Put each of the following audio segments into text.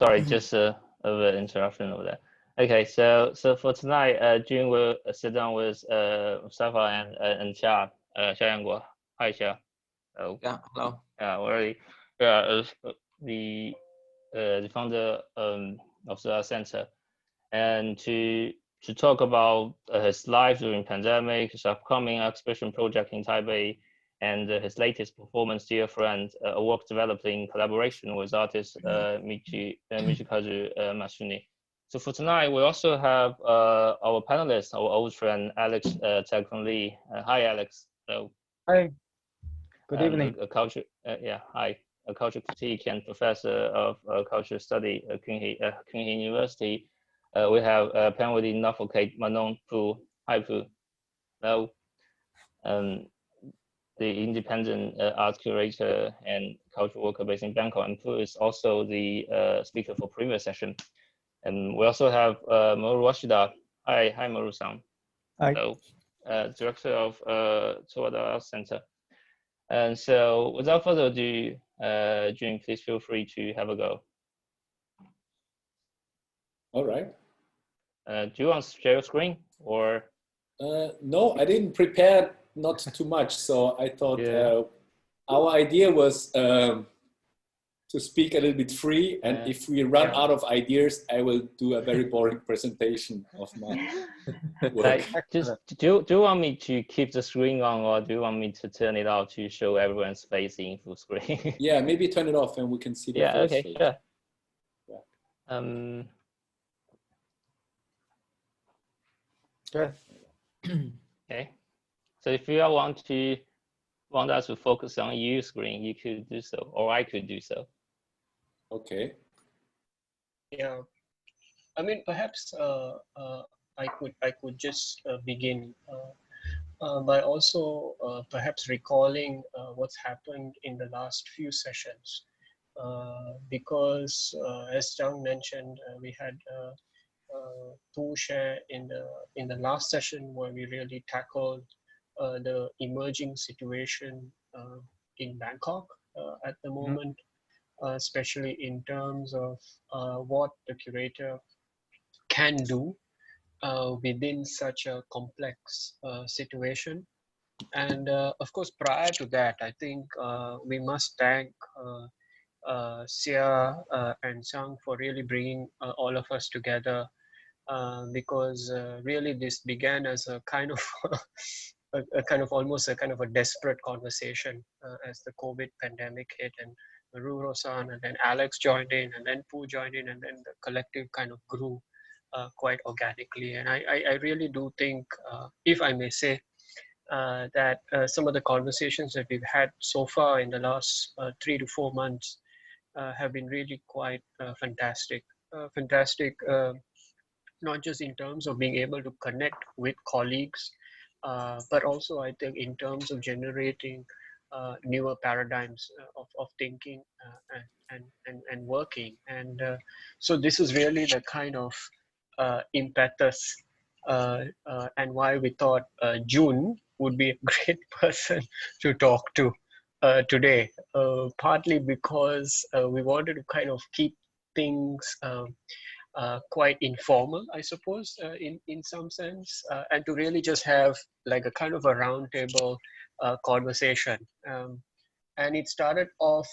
Sorry, just a bit interruption over there. Okay, so for tonight, Jun will sit down with Mustafa and Xia Yanguo. Hi, Xia. Oh, yeah, hello. Yeah, already. Yeah, the founder of the center, and to talk about his life during pandemic, his upcoming exhibition project in Taipei, and his latest performance, Dear Friend, a work developed in collaboration with artist Michikazu Matsune. So for tonight, we also have our panelists, our old friend Alex Taek-Gwang. Hi, Alex. So, hi. Good evening. A culture, hi. A culture critic and professor of culture study at Kunhi University. We have Penwadee Nophaket Manont. Hi, Pu. Now, the independent art curator and cultural worker based in Bangkok, and Pu is also the speaker for previous session. And we also have Washida. Hi, Meruro-san. Hi. So, director of Curator Art Center. And so, without further ado, Jun, please feel free to have a go. All right. Do you want to share your screen or? No, I didn't prepare not too much, so I thought our idea was to speak a little bit free, and if we run out of ideas, I will do a very boring presentation of my work. Just do you want me to keep the screen on, or do you want me to turn it off to show everyone's face in full screen? Yeah, maybe turn it off and we can see the first okay, face. sure. Yeah. Sure. Okay. So if you want us to focus on your screen, you could do so, or I could do so. Okay. Yeah, I mean, perhaps I could just begin by also perhaps recalling what's happened in the last few sessions, because as Zhang mentioned, we had Pu share in the last session where we really tackled the emerging situation in Bangkok at the moment. Especially in terms of what the curator can do within such a complex situation. And of course, prior to that, I think we must thank Xia and Zhang for really bringing all of us together, because really this began as a kind of almost a kind of a desperate conversation as the COVID pandemic hit, and Meruro-san, and then Alex joined in, and then Pu joined in, and then the collective kind of grew quite organically. And I really do think, if I may say, that some of the conversations that we've had so far in the last 3 to 4 months have been really quite fantastic. Not just in terms of being able to connect with colleagues, but also I think in terms of generating newer paradigms of thinking and working. And so this is really the kind of impetus and why we thought Jun would be a great person to talk to today, partly because we wanted to kind of keep things quite informal, I suppose, in some sense, and to really just have like a kind of a roundtable conversation. And it started off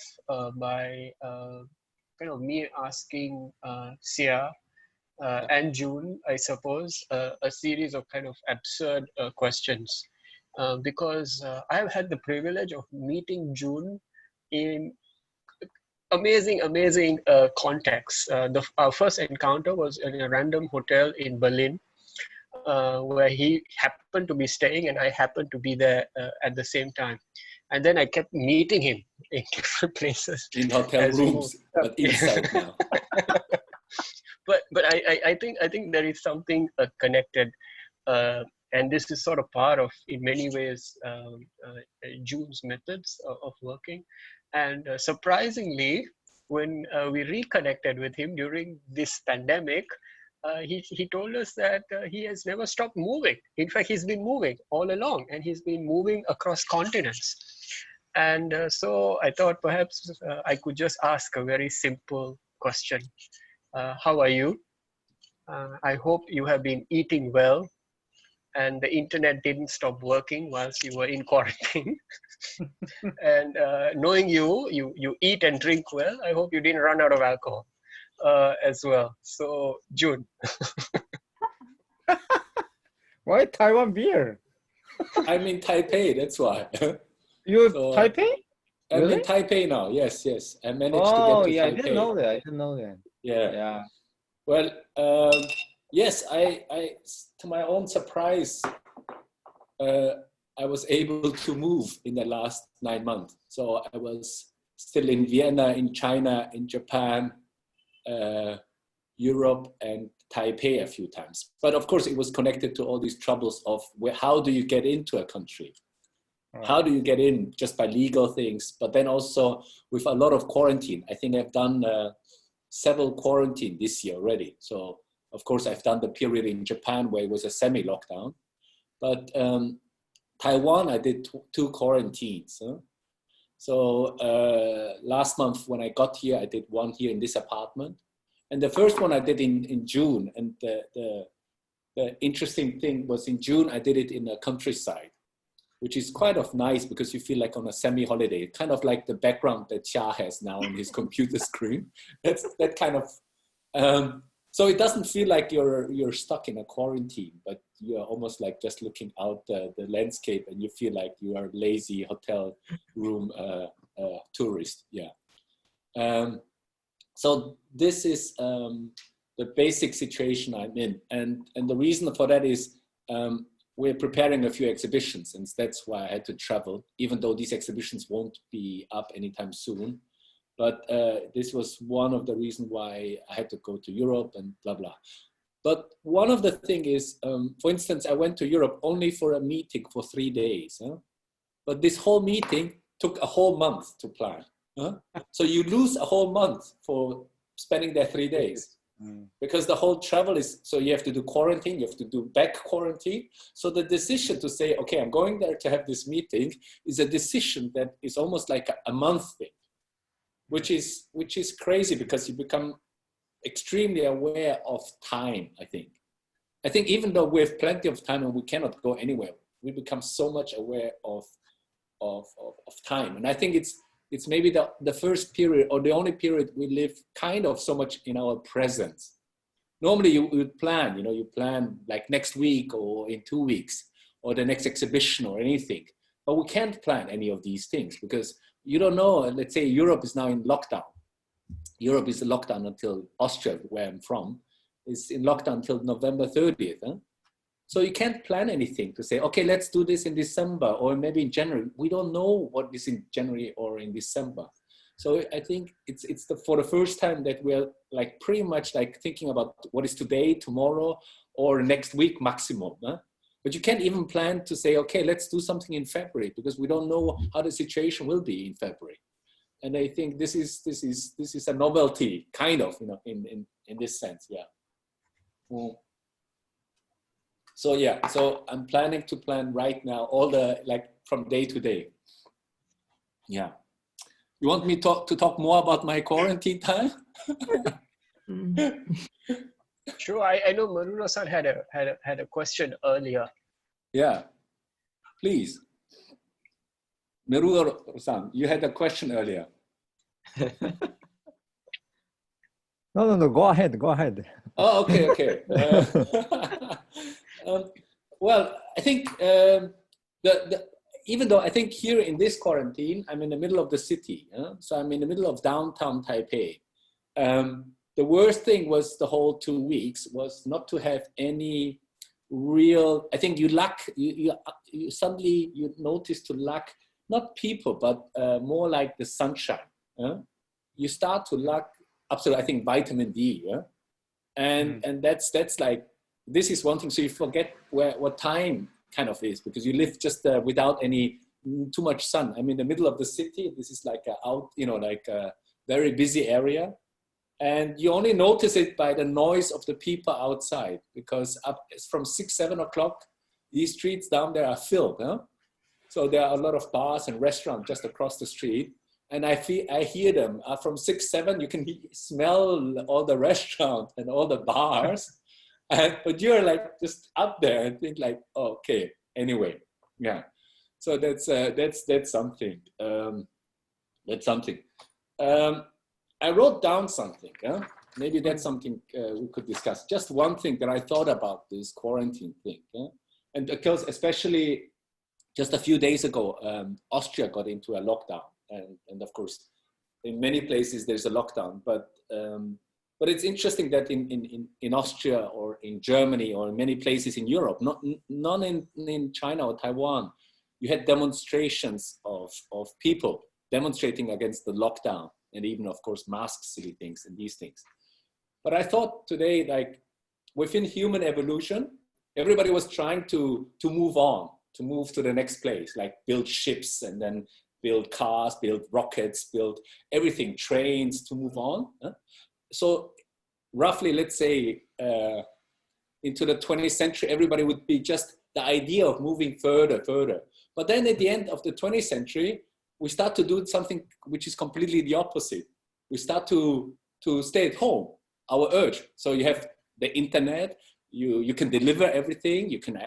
by kind of me asking Xia and Jun, I suppose, a series of kind of absurd questions, because I have had the privilege of meeting Jun in amazing context. Our first encounter was in a random hotel in Berlin, where he happened to be staying and I happened to be there at the same time. And then I kept meeting him in different places. In hotel rooms, but inside now. But I think there is something connected, and this is sort of part of, in many ways, Jun's methods of working. And surprisingly, when we reconnected with him during this pandemic, he told us that he has never stopped moving. In fact, he's been moving all along, and he's been moving across continents. And so I thought perhaps I could just ask a very simple question. How are you? I hope you have been eating well and the internet didn't stop working whilst you were in quarantine. And knowing you eat and drink well, I hope you didn't run out of alcohol as well. So, Jun. Why Taiwan beer? I'm in Taipei, that's why. You're So, Taipei? I'm Really? in Taipei now, yes. I managed Oh, to get to yeah, Taipei. I didn't know that. Yeah. Well, yes, I to my own surprise, I was able to move in the last 9 months. So I was still in Vienna, in China, in Japan, Europe, and Taipei a few times. But of course, it was connected to all these troubles of how do you get into a country? Right. How do you get in just by legal things? But then also with a lot of quarantine. I think I've done several quarantine this year already. So of course, I've done the period in Japan where it was a semi-lockdown. But Taiwan, I did 2 quarantines. Huh? So last month when I got here, I did 1 here in this apartment. And the first one I did in June. And the interesting thing was in June, I did it in a countryside, which is quite of nice because you feel like on a semi-holiday, kind of like the background that Xia has now on his computer screen. That's that kind of, so it doesn't feel like you're stuck in a quarantine, but you're almost like just looking out the landscape and you feel like you are a lazy hotel room tourist, yeah. So this is the basic situation I'm in. And the reason for that is we're preparing a few exhibitions and that's why I had to travel, even though these exhibitions won't be up anytime soon. But this was one of the reasons why I had to go to Europe and blah, blah. But one of the things is, for instance, I went to Europe only for a meeting for 3 days. Huh? But this whole meeting took a whole month to plan. Huh? So you lose a whole month for spending there 3 days. Because the whole travel is, so you have to do quarantine, you have to do back quarantine. So the decision to say, okay, I'm going there to have this meeting is a decision that is almost like a month thing. Which is crazy because you become extremely aware of time, I think. I think even though we have plenty of time and we cannot go anywhere, we become so much aware of time. And I think it's maybe the first period or the only period we live kind of so much in our presence. Normally you would plan, you plan like next week or in 2 weeks or the next exhibition or anything. But we can't plan any of these things because you don't know, let's say Europe is now in lockdown. Europe is in lockdown until Austria, where I'm from, is in lockdown until November 30th. Huh? So you can't plan anything to say, okay, let's do this in December or maybe in January. We don't know what is in January or in December. So I think it's for the first time that we're like pretty much like thinking about what is today, tomorrow, or next week maximum. Huh? But you can't even plan to say, okay, let's do something in February because we don't know how the situation will be in February. And I think this is a novelty, kind of, in this sense, yeah. So yeah, so I'm planning to plan right now all the from day to day. Yeah. You want me to talk more about my quarantine time? Sure. I know Meruro-san had a question earlier. Yeah, please. Meruro-san, you had a question earlier. No, go ahead. Oh, okay. Well, I think even though I think here in this quarantine, I'm in the middle of the city. So I'm in the middle of downtown Taipei. The worst thing was the whole 2 weeks was not to have any real, I think you suddenly notice to lack, not people, but more like the sunshine. You start to lack absolutely, I think, vitamin D. Yeah? And that's like, this is one thing. So you forget what time kind of is because you live just without any too much sun. I'm in the middle of the city. This is like a very busy area. And you only notice it by the noise of the people outside because from 6, 7 o'clock, these streets down there are filled. Huh? So there are a lot of bars and restaurants just across the street. And I hear them from 6, 7. You can smell all the restaurants and all the bars, but you're like just up there and think like, oh, okay, anyway, yeah. So that's something. That's something. I wrote down something. Maybe that's something we could discuss. Just one thing that I thought about this quarantine thing, and because especially just a few days ago, Austria got into a lockdown. And of course, in many places there's a lockdown, but it's interesting that in Austria or in Germany or in many places in Europe, none in China or Taiwan, you had demonstrations of people demonstrating against the lockdown and even, of course, mask silly things and these things. But I thought today, like within human evolution, everybody was trying to move on, to move to the next place, like build ships and then build cars, build rockets, build everything, trains to move on. So roughly, let's say, into the 20th century, everybody would be just the idea of moving further. But then at the end of the 20th century, we start to do something which is completely the opposite. We start to stay at home, our urge. So you have the internet, you can deliver everything, you can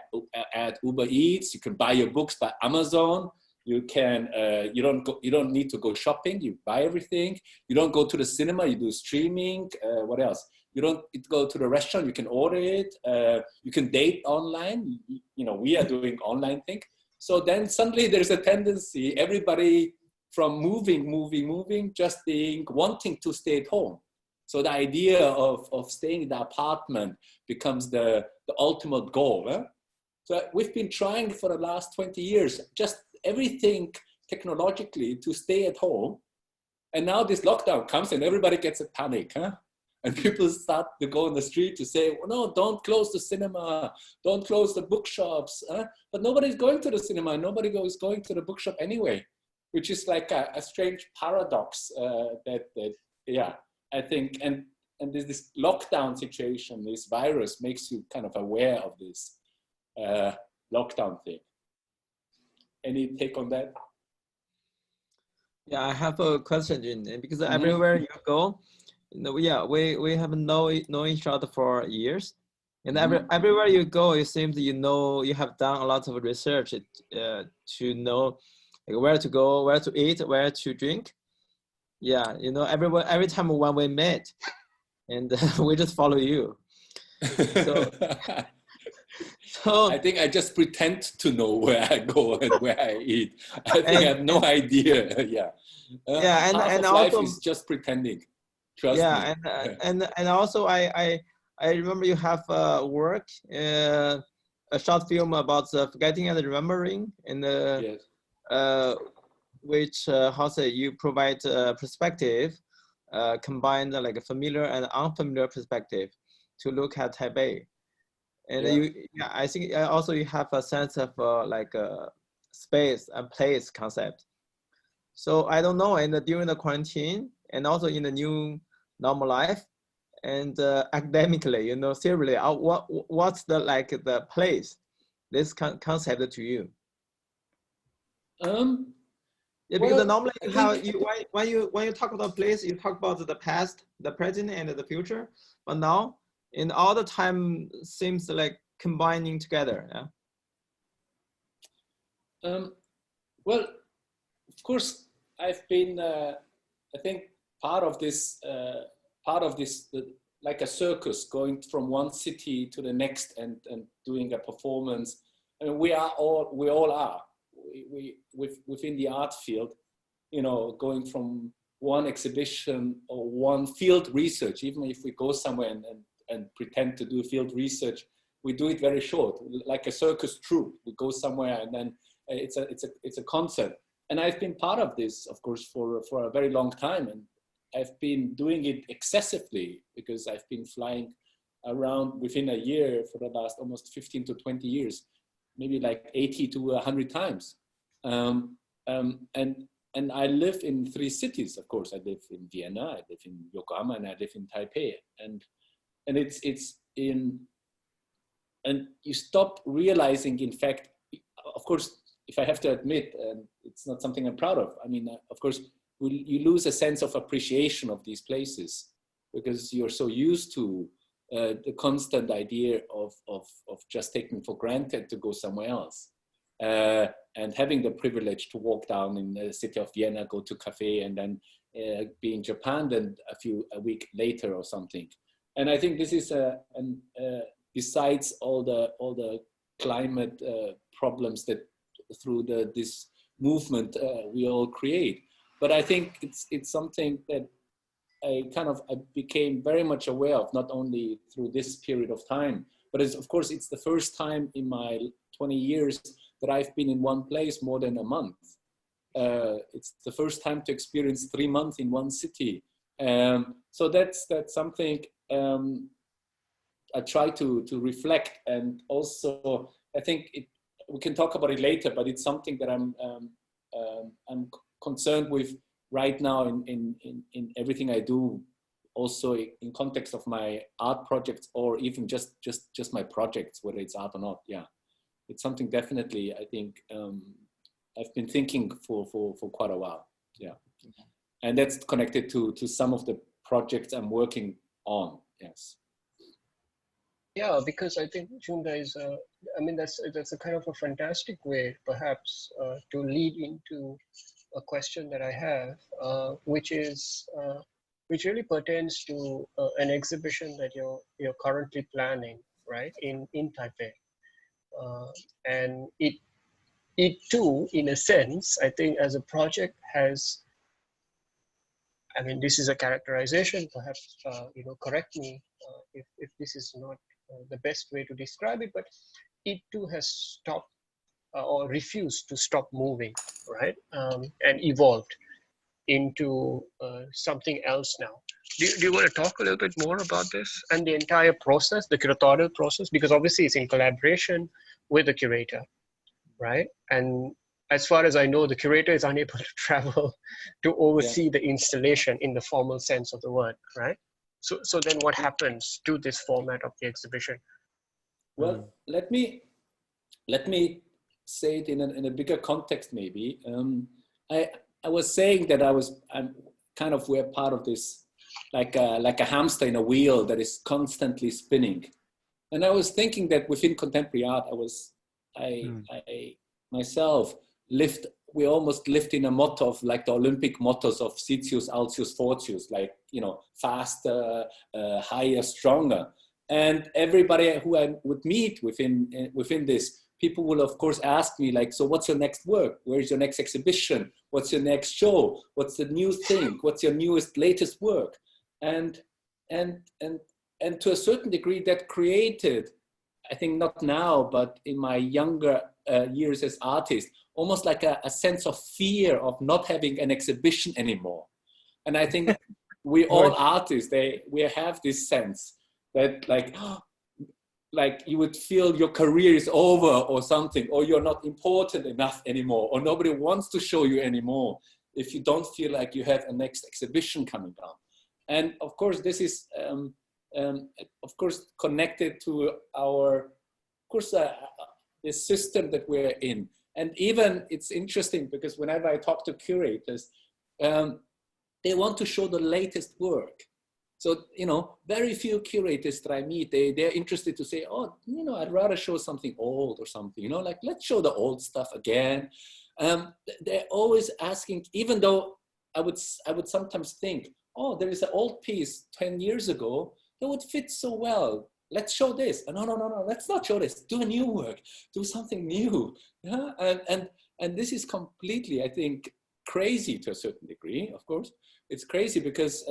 add Uber Eats, you can buy your books by Amazon. You can, you don't need to go shopping. You buy everything. You don't go to the cinema. You do streaming. What else? You don't go to the restaurant. You can order it. You can date online. You know, we are doing online thing. So then suddenly there's a tendency, everybody from moving, just wanting to stay at home. So the idea of staying in the apartment becomes the ultimate goal. So we've been trying for the last 20 years, just everything technologically to stay at home. And now this lockdown comes and everybody gets a panic, And people start to go on the street to say, well, no, don't close the cinema, don't close the bookshops. But nobody's going to the cinema, nobody is going to the bookshop anyway, which is like a strange paradox yeah, I think, and this lockdown situation, this virus makes you kind of aware of this lockdown thing. Any take on that? Yeah, I have a question, Jun, because everywhere you go, we have known each other for years, and everywhere you go, it seems you have done a lot of research to know like, where to go, where to eat, where to drink. Yeah, every time when we met, and we just follow you. So I think I just pretend to know where I go and where I eat. I think I have no idea. Yeah. And life also is just pretending. Trust me. And also I remember you have work a short film about forgetting and remembering, and Yes. which you provide perspective, combined like a familiar and unfamiliar perspective to look at Taipei. And I think also you have a sense of like a space and place concept. So I don't know, and during the quarantine and also in the new normal life, and academically, seriously, what's the place, this concept to you? Because normally when you talk about place, you talk about the past, the present, and the future. But now, in all the time, seems like combining together. Yeah. Well, of course, I've been. I think part of this, like a circus, going from one city to the next and doing a performance. I mean, we all are. We within the art field, going from one exhibition or one field research, even if we go somewhere and pretend to do field research, we do it very short, like a circus troupe. We go somewhere and then it's a concert. And I've been part of this, of course, for a very long time, and I've been doing it excessively because I've been flying around within a year for the last almost 15 to 20 years. Maybe like 80 to 100 times. And I live in 3 cities, of course. I live in Vienna, I live in Yokohama, and I live in Taipei. And you stop realizing, in fact, of course, if I have to admit, it's not something I'm proud of. I mean, of course, you lose a sense of appreciation of these places because you're so used to the constant idea of just taking for granted to go somewhere else. And having the privilege to walk down in the city of Vienna, go to cafe, and then be in Japan then a week later or something. And I think this is besides all the climate problems that through this movement we all create. But I think it's something that I became very much aware of, not only through this period of time, but of course it's the first time in my 20 years that I've been in one place more than a month. It's the first time to experience 3 months in one city. So that's something I try to reflect, and also I think we can talk about it later, but it's something that I'm concerned with right now in everything I do, also in context of my art projects, or even just my projects, whether it's art or not. Yeah, it's something definitely I think I've been thinking for quite a while. Yeah, and that's connected to some of the projects I'm working on. Yes. Yeah, because I think Junda is, I mean, that's a kind of a fantastic way, perhaps, to lead into a question that I have, which really pertains to an exhibition that you're currently planning, right, in Taipei, and it too, in a sense, I think, as a project has. I mean, this is a characterization. Perhaps correct me if this is not the best way to describe it, but it too has stopped or refused to stop moving, right? And evolved into something else now. Do you want to talk a little bit more about this and the entire process, the curatorial process? Because obviously it's in collaboration with the curator, right? And as far as I know, the curator is unable to travel to oversee the installation in the formal sense of the word, right? So then what happens to this format of the exhibition? Well, let me say it in a bigger context, maybe. I was saying that we're part of this, like a hamster in a wheel that is constantly spinning. And I was thinking that within contemporary art, I myself we almost lived in a motto of like the Olympic mottos of Sitius, Altius, Fortius, like, faster, higher, stronger. And everybody who I would meet within this, people will of course ask me like, so what's your next work? Where's your next exhibition? What's your next show? What's the new thing? What's your latest work? And to a certain degree that created, I think not now, but in my younger years as artist, almost like a sense of fear of not having an exhibition anymore. And I think we all artists, we have this sense that like you would feel your career is over or something, or you're not important enough anymore, or nobody wants to show you anymore if you don't feel like you have a next exhibition coming down. And of course, this is of course connected to the system that we're in. And even it's interesting because whenever I talk to curators, they want to show the latest work. So, very few curators that I meet, they're interested to say, oh, I'd rather show something old or something, like let's show the old stuff again. They're always asking, even though I would sometimes think, oh, there is an old piece 10 years ago that would fit so well. Let's show this. No, let's not show this. Do a new work. Do something new. Yeah? And this is completely, I think, crazy to a certain degree. Of course, it's crazy because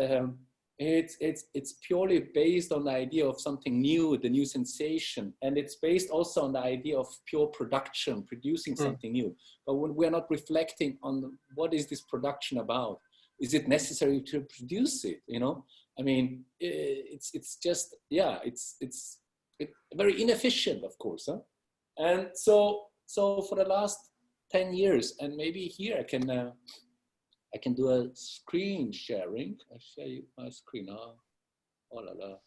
it's purely based on the idea of something new, the new sensation, and it's based also on the idea of pure production, producing something new. But when we're not reflecting on what is this production about, is it necessary to produce it? I mean, it's just, it's very inefficient, of course. Huh? And so for the last 10 years, and maybe here I can do a screen sharing. I'll share you my screen now. Oh la la.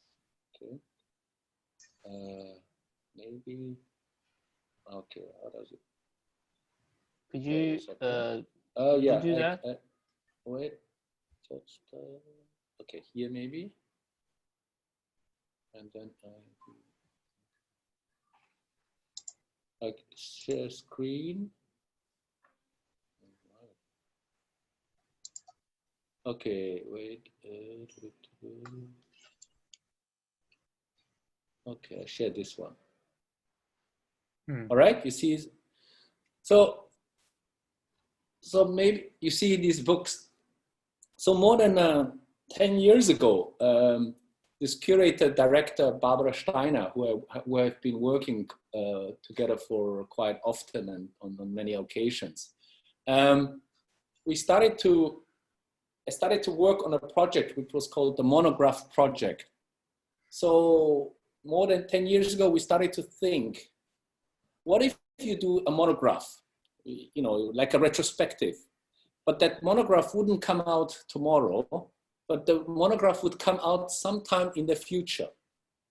Okay. Maybe. Okay. How does it? Could you yeah. do that? wait, just, okay, here maybe. And then I share screen. Okay, wait. Okay, I share this one. All right, you see. So maybe you see these books. So more than 10 years ago, this curator director, Barbara Steiner, who I've been working together for quite often and on many occasions, I started to work on a project which was called the Monograph Project. So more than 10 years ago, we started to think, what if you do a monograph, you know, like a retrospective, but that monograph wouldn't come out tomorrow, but the monograph would come out sometime in the future.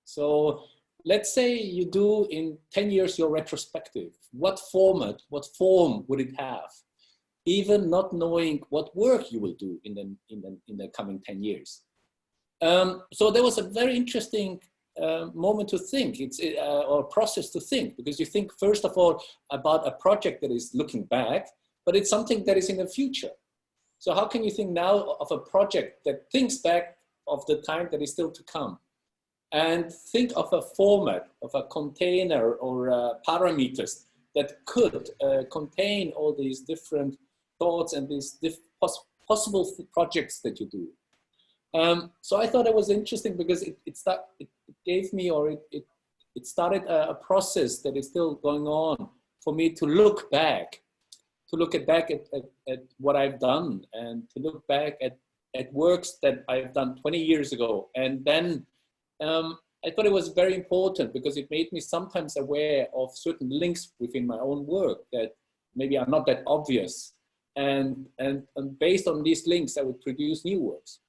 So let's say you do in 10 years your retrospective. What format, what form would it have? Even not knowing what work you will do in the coming 10 years. So there was a very interesting moment to think, or process to think, because you think first of all about a project that is looking back, but it's something that is in the future. So how can you think now of a project that thinks back of the time that is still to come? And think of a format, of a container or parameters that could contain all these different thoughts and these possible projects that you do. So I thought it was interesting because it gave me, or it started a process that is still going on for me to look back, at what I've done, and to look back at works that I've done 20 years ago. And then I thought it was very important because it made me sometimes aware of certain links within my own work that maybe are not that obvious. And based on these links, I would produce new works.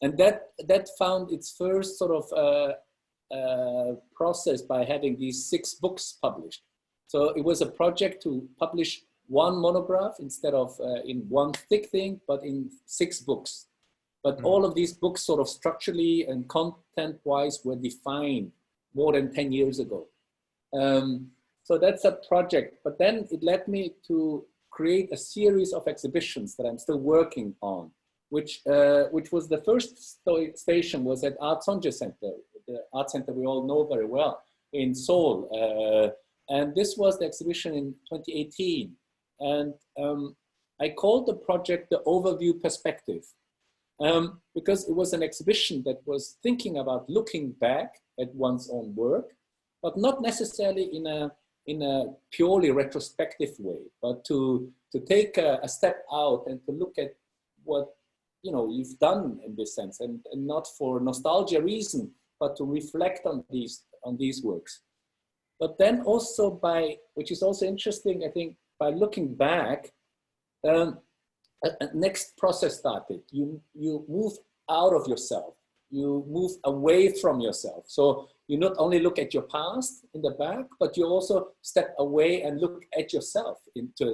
And that found its first sort of process by having these 6 books published. So it was a project to publish one monograph instead of in one thick thing, but in 6 books. But all of these books sort of structurally and content-wise were defined more than 10 years ago. So that's a project. But then it led me to create a series of exhibitions that I'm still working on, which was the first station was at Art Sonje Center, the art center we all know very well in Seoul. And this was the exhibition in 2018. And I called the project the Overview Perspective, because it was an exhibition that was thinking about looking back at one's own work, but not necessarily in a purely retrospective way, but to take a step out and to look at what you've done in this sense, and not for nostalgia reason, but to reflect on these works. But then also which is also interesting, I think, by looking back, a next process started. You move out of yourself, you move away from yourself. So you not only look at your past in the back, but you also step away and look at yourself to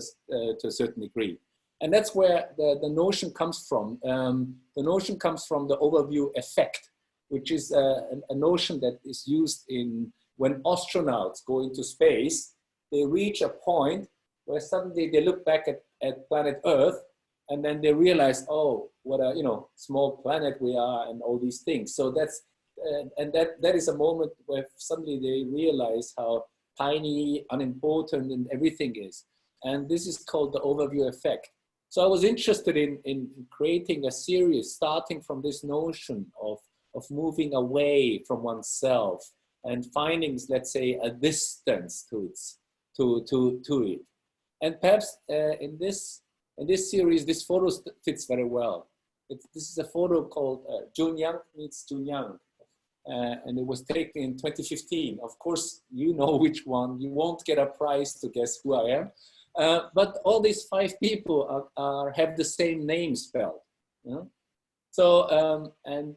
a certain degree. And that's where the notion comes from. The notion comes from the overview effect, which is a notion that is used when astronauts go into space. They reach a point where suddenly they look back at planet Earth, and then they realize, oh, what a small planet we are, and all these things. So that is a moment where suddenly they realize how tiny, unimportant, and everything is. And this is called the overview effect. So I was interested in creating a series starting from this notion of moving away from oneself and finding, let's say, a distance to it. And perhaps in this series, this photo fits very well. This is a photo called Jun Yang meets Jun Yang. And it was taken in 2015. Of course, you know which one. You won't get a prize to guess who I am. But all these 5 people have the same name spelled. You know? So and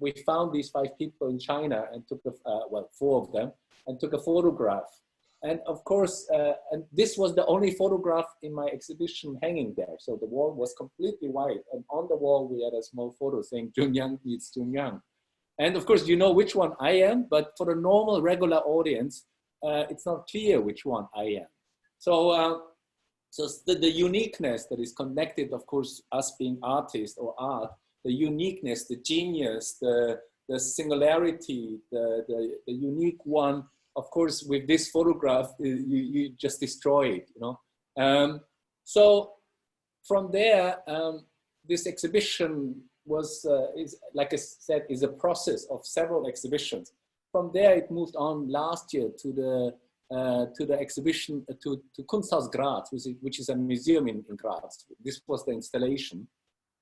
we found these 5 people in China and took 4 of them and took a photograph. And of course, and this was the only photograph in my exhibition hanging there. So the wall was completely white. And on the wall, we had a small photo saying, Jun Yang meets Jun Yang. And of course, you know which one I am, but for the normal, regular audience, it's not clear which one I am. So, so the uniqueness that is connected, of course, us being artists or art, the uniqueness, the genius, the singularity, the unique one, of course, with this photograph, you just destroy it, you know. So from there, this exhibition was, is, like I said, is a process of several exhibitions. From there, it moved on last year to the exhibition to Kunsthaus Graz, which is a museum in Graz. This was the installation.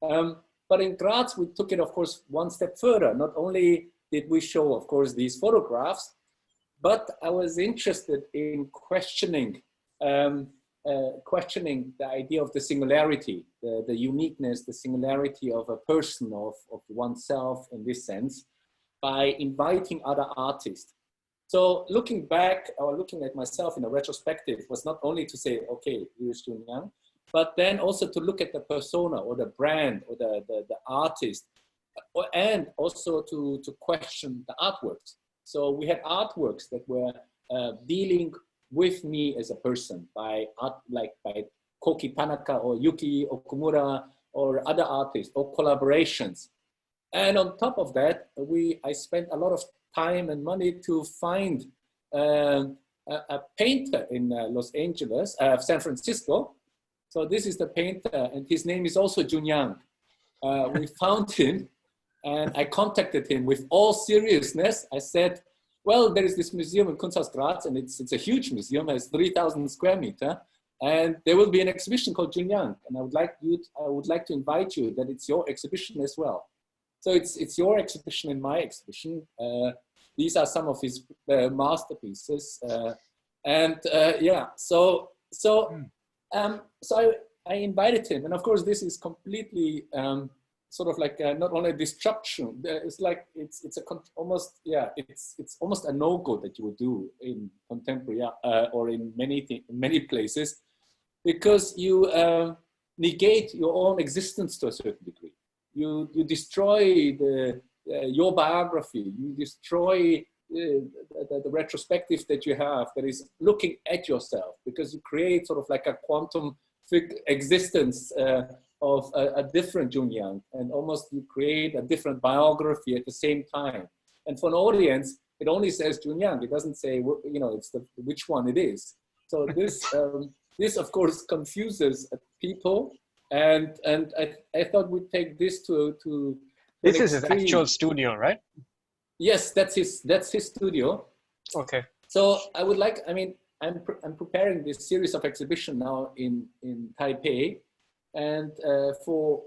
But in Graz, we took it, of course, one step further. Not only did we show, of course, these photographs, but I was interested in questioning questioning the idea of the singularity, the uniqueness, the singularity of a person, of oneself in this sense, by inviting other artists. So looking back, or looking at myself in a retrospective, was not only to say, okay, here's Jun Yang, but then also to look at the persona or the brand or the artist, and also to question the artworks. So we had artworks that were dealing with me as a person by art, like by Koki Tanaka or Yuki Okumura or other artists or collaborations. And on top of that, I spent a lot of time and money to find a painter in Los Angeles, San Francisco. So this is the painter, and his name is also Jun Yang. We found him, and I contacted him with all seriousness. I said, well, there is this museum in Kunsthaus Graz, and it's a huge museum, it has 3,000 square meters, and there will be an exhibition called Jun Yang, and I would like to invite you that it's your exhibition as well. So it's your exhibition and my exhibition. These are some of his masterpieces, yeah. So I invited him, and of course this is completely sort of like not only a disruption. It's like it's almost a no-go that you would do in contemporary or in many places, because you negate your own existence to a certain degree. You destroy your biography. You destroy the retrospective that you have that is looking at yourself, because you create sort of like a quantum existence of a different Jun Yang, and almost you create a different biography at the same time. And for an audience, it only says Jun Yang. It doesn't say, you know, it's which one it is. So this this of course confuses people. And I thought we'd take this to this is his actual studio, right? Yes, that's his studio. Okay. So I would like, I mean, I'm preparing this series of exhibition now in Taipei, and for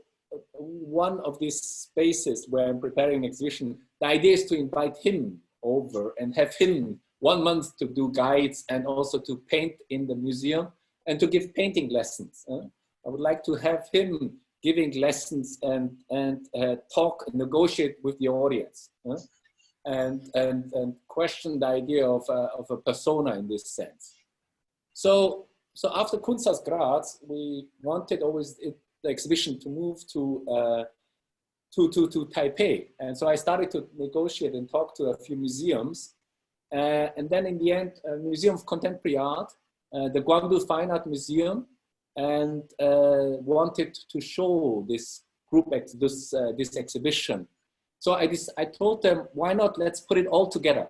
one of these spaces where I'm preparing an exhibition, the idea is to invite him over and have him 1 month to do guides and also to paint in the museum and to give painting lessons. I would like to have him giving lessons and talk and negotiate with the audience, and question the idea of a persona in this sense. So after Kunsthaus Graz, we wanted always the exhibition to move to Taipei, and so I started to negotiate and talk to a few museums, and then in the end, a Museum of Contemporary Art, the Kuandu Fine Art Museum, and wanted to show this group this exhibition. So I told them, why not, let's put it all together.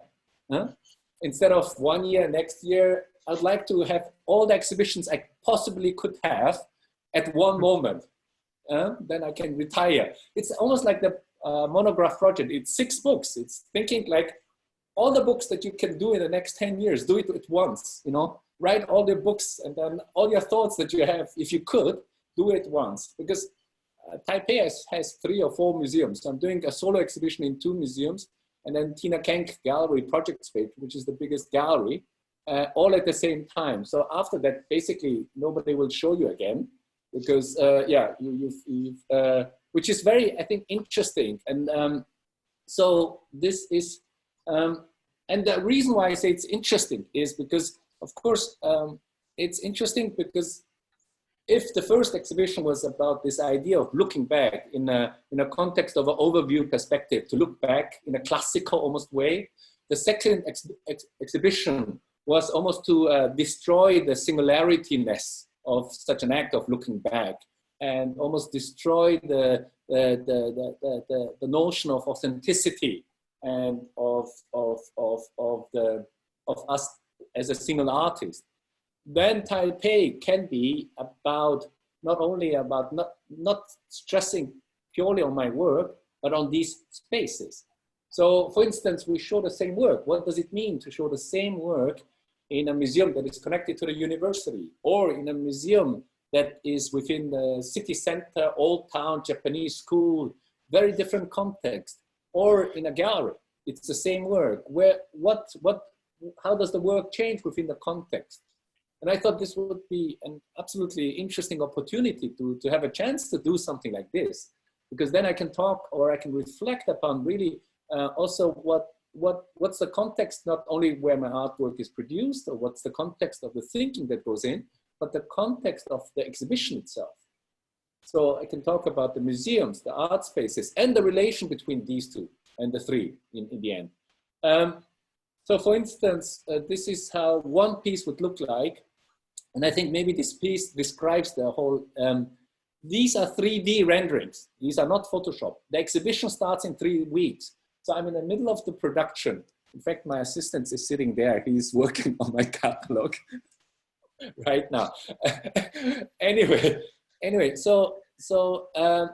Instead of 1 year, next year, I'd like to have all the exhibitions I possibly could have at one moment. Then I can retire. It's almost like the monograph project. It's 6 books. It's thinking like all the books that you can do in the next 10 years, do it at once, you know? Write all the books, and then all your thoughts that you have, if you could, do it once. Because Taipei has 3 or 4 museums. So I'm doing a solo exhibition in 2 museums, and then Tina Kenk Gallery Project Space, which is the biggest gallery, all at the same time. So after that, basically, nobody will show you again, because yeah, which is very, I think, interesting. And so this is, and the reason why I say it's interesting is because of course, it's interesting because if the first exhibition was about this idea of looking back in a context of an overview perspective, to look back in a classical almost way, the second exhibition was almost to destroy the singularityness of such an act of looking back, and almost destroy the notion of authenticity and of us as a single artist. Then Taipei can be about not only about not stressing purely on my work, but on these spaces. So for instance, we show the same work. What does it mean to show the same work in a museum that is connected to the university, or in a museum that is within the city center, old town, Japanese school, very different context, or in a gallery? It's the same work. How does the work change within the context? And I thought this would be an absolutely interesting opportunity to have a chance to do something like this, because then I can talk, or I can reflect upon really also what's the context, not only where my artwork is produced, or what's the context of the thinking that goes in, but the context of the exhibition itself. So I can talk about the museums, the art spaces, and the relation between these two and the three in the end. So for instance, this is how one piece would look like. And I think maybe this piece describes the whole, these are 3D renderings. These are not Photoshop. The exhibition starts in 3 weeks. So I'm in the middle of the production. In fact, my assistant is sitting there. He's working on my catalog right now. anyway, so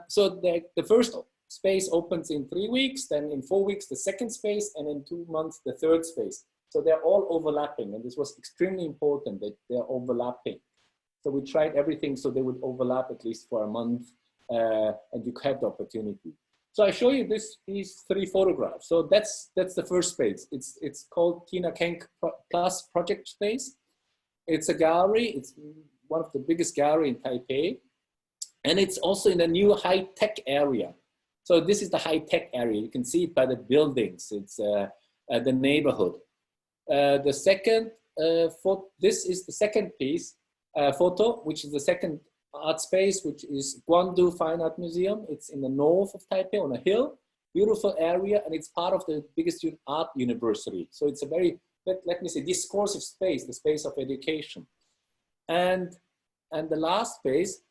the first space opens in 3 weeks, then in 4 weeks, the second space, and in 2 months, the third space. So they're all overlapping, and this was extremely important that they're overlapping. So we tried everything so they would overlap at least for a month, and you have the opportunity. So I show you these 3 photographs. So that's the first space. It's called Tina Keng Plus Project Space. It's a gallery. It's one of the biggest gallery in Taipei, and it's also in a new high-tech area. So this is the high-tech area. You can see it by the buildings. It's the neighborhood. The second this is the second piece, photo, which is the second art space, which is Kuandu Fine Art Museum. It's in the north of Taipei on a hill, beautiful area, and it's part of the biggest art university. So it's a very, let me say, discursive space, the space of education. And the last space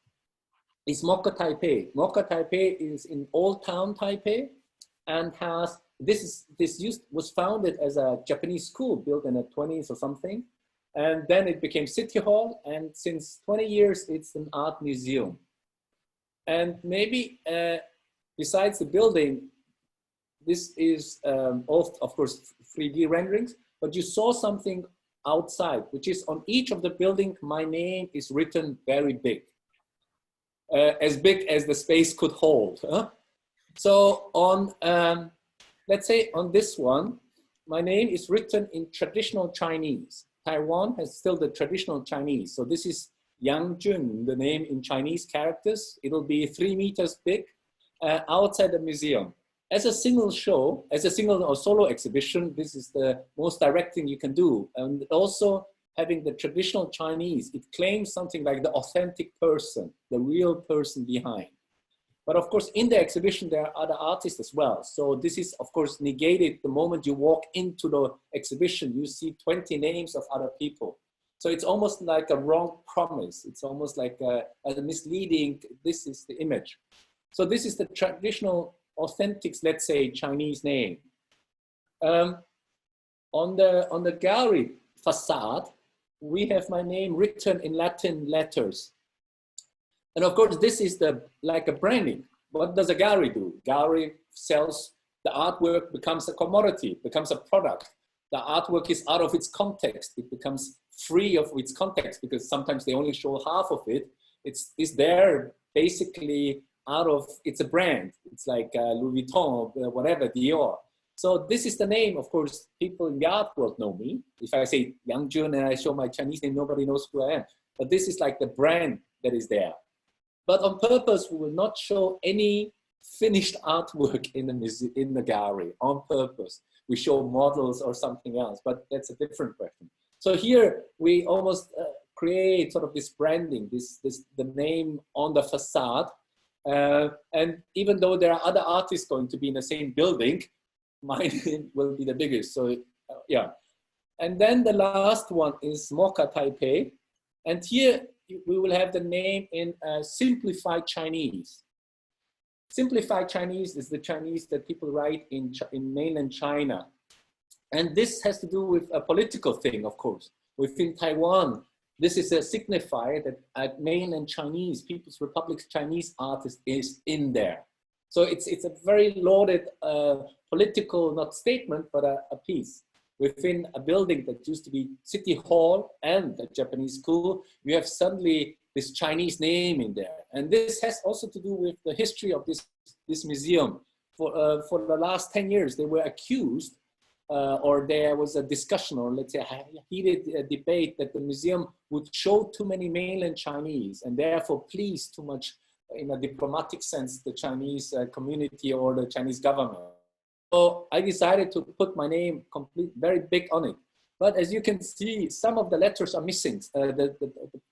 is MOCA Taipei. MOCA Taipei is in Old Town Taipei, and has, was founded as a Japanese school built in the 20s or something. And then it became City Hall, and since 20 years, it's an art museum. And maybe besides the building, this is of course 3D renderings, but you saw something outside, which is on each of the building, my name is written very big. As big as the space could hold. Huh? So on, let's say on this one, my name is written in traditional Chinese. Taiwan has still the traditional Chinese. So this is Yang Jun, the name in Chinese characters. It'll be 3 meters big outside the museum. As a single show, as a single or solo exhibition, this is the most direct thing you can do. And also having the traditional Chinese, it claims something like the authentic person, the real person behind. But of course, in the exhibition, there are other artists as well. So this is, of course, negated the moment you walk into the exhibition, you see 20 names of other people. So it's almost like a wrong promise. It's almost like a misleading, this is the image. So this is the traditional, authentic, let's say, Chinese name. On the gallery facade, we have my name written in Latin letters. And of course, this is like a branding. What does a gallery do? Gallery sells, the artwork becomes a commodity, becomes a product. The artwork is out of its context. It becomes free of its context because sometimes they only show half of it. It's there basically out of, it's a brand. It's like Louis Vuitton, whatever, Dior. So this is the name, of course, people in the art world know me. If I say Yang Jun and I show my Chinese name, nobody knows who I am. But this is like the brand that is there. But on purpose, we will not show any finished artwork in the gallery, on purpose. We show models or something else, but that's a different question. So here we almost create sort of this branding, the name on the facade. And even though there are other artists going to be in the same building, mine will be the biggest. So yeah. And then the last one is MOCA Taipei. And here we will have the name in simplified Chinese. Simplified Chinese is the Chinese that people write in mainland China. And this has to do with a political thing, of course. Within Taiwan, this is a signifier that mainland Chinese, People's Republic's Chinese artist is in there. So it's a very lauded political, not statement, but a piece. Within a building that used to be City Hall and a Japanese school, you have suddenly this Chinese name in there. And this has also to do with the history of this museum. For the last 10 years, they were accused, or there was a discussion, or let's say a heated debate, that the museum would show too many mainland Chinese and therefore please too much, in a diplomatic sense, the Chinese community or the Chinese government. So I decided to put my name very big on it. But as you can see, some of the letters are missing.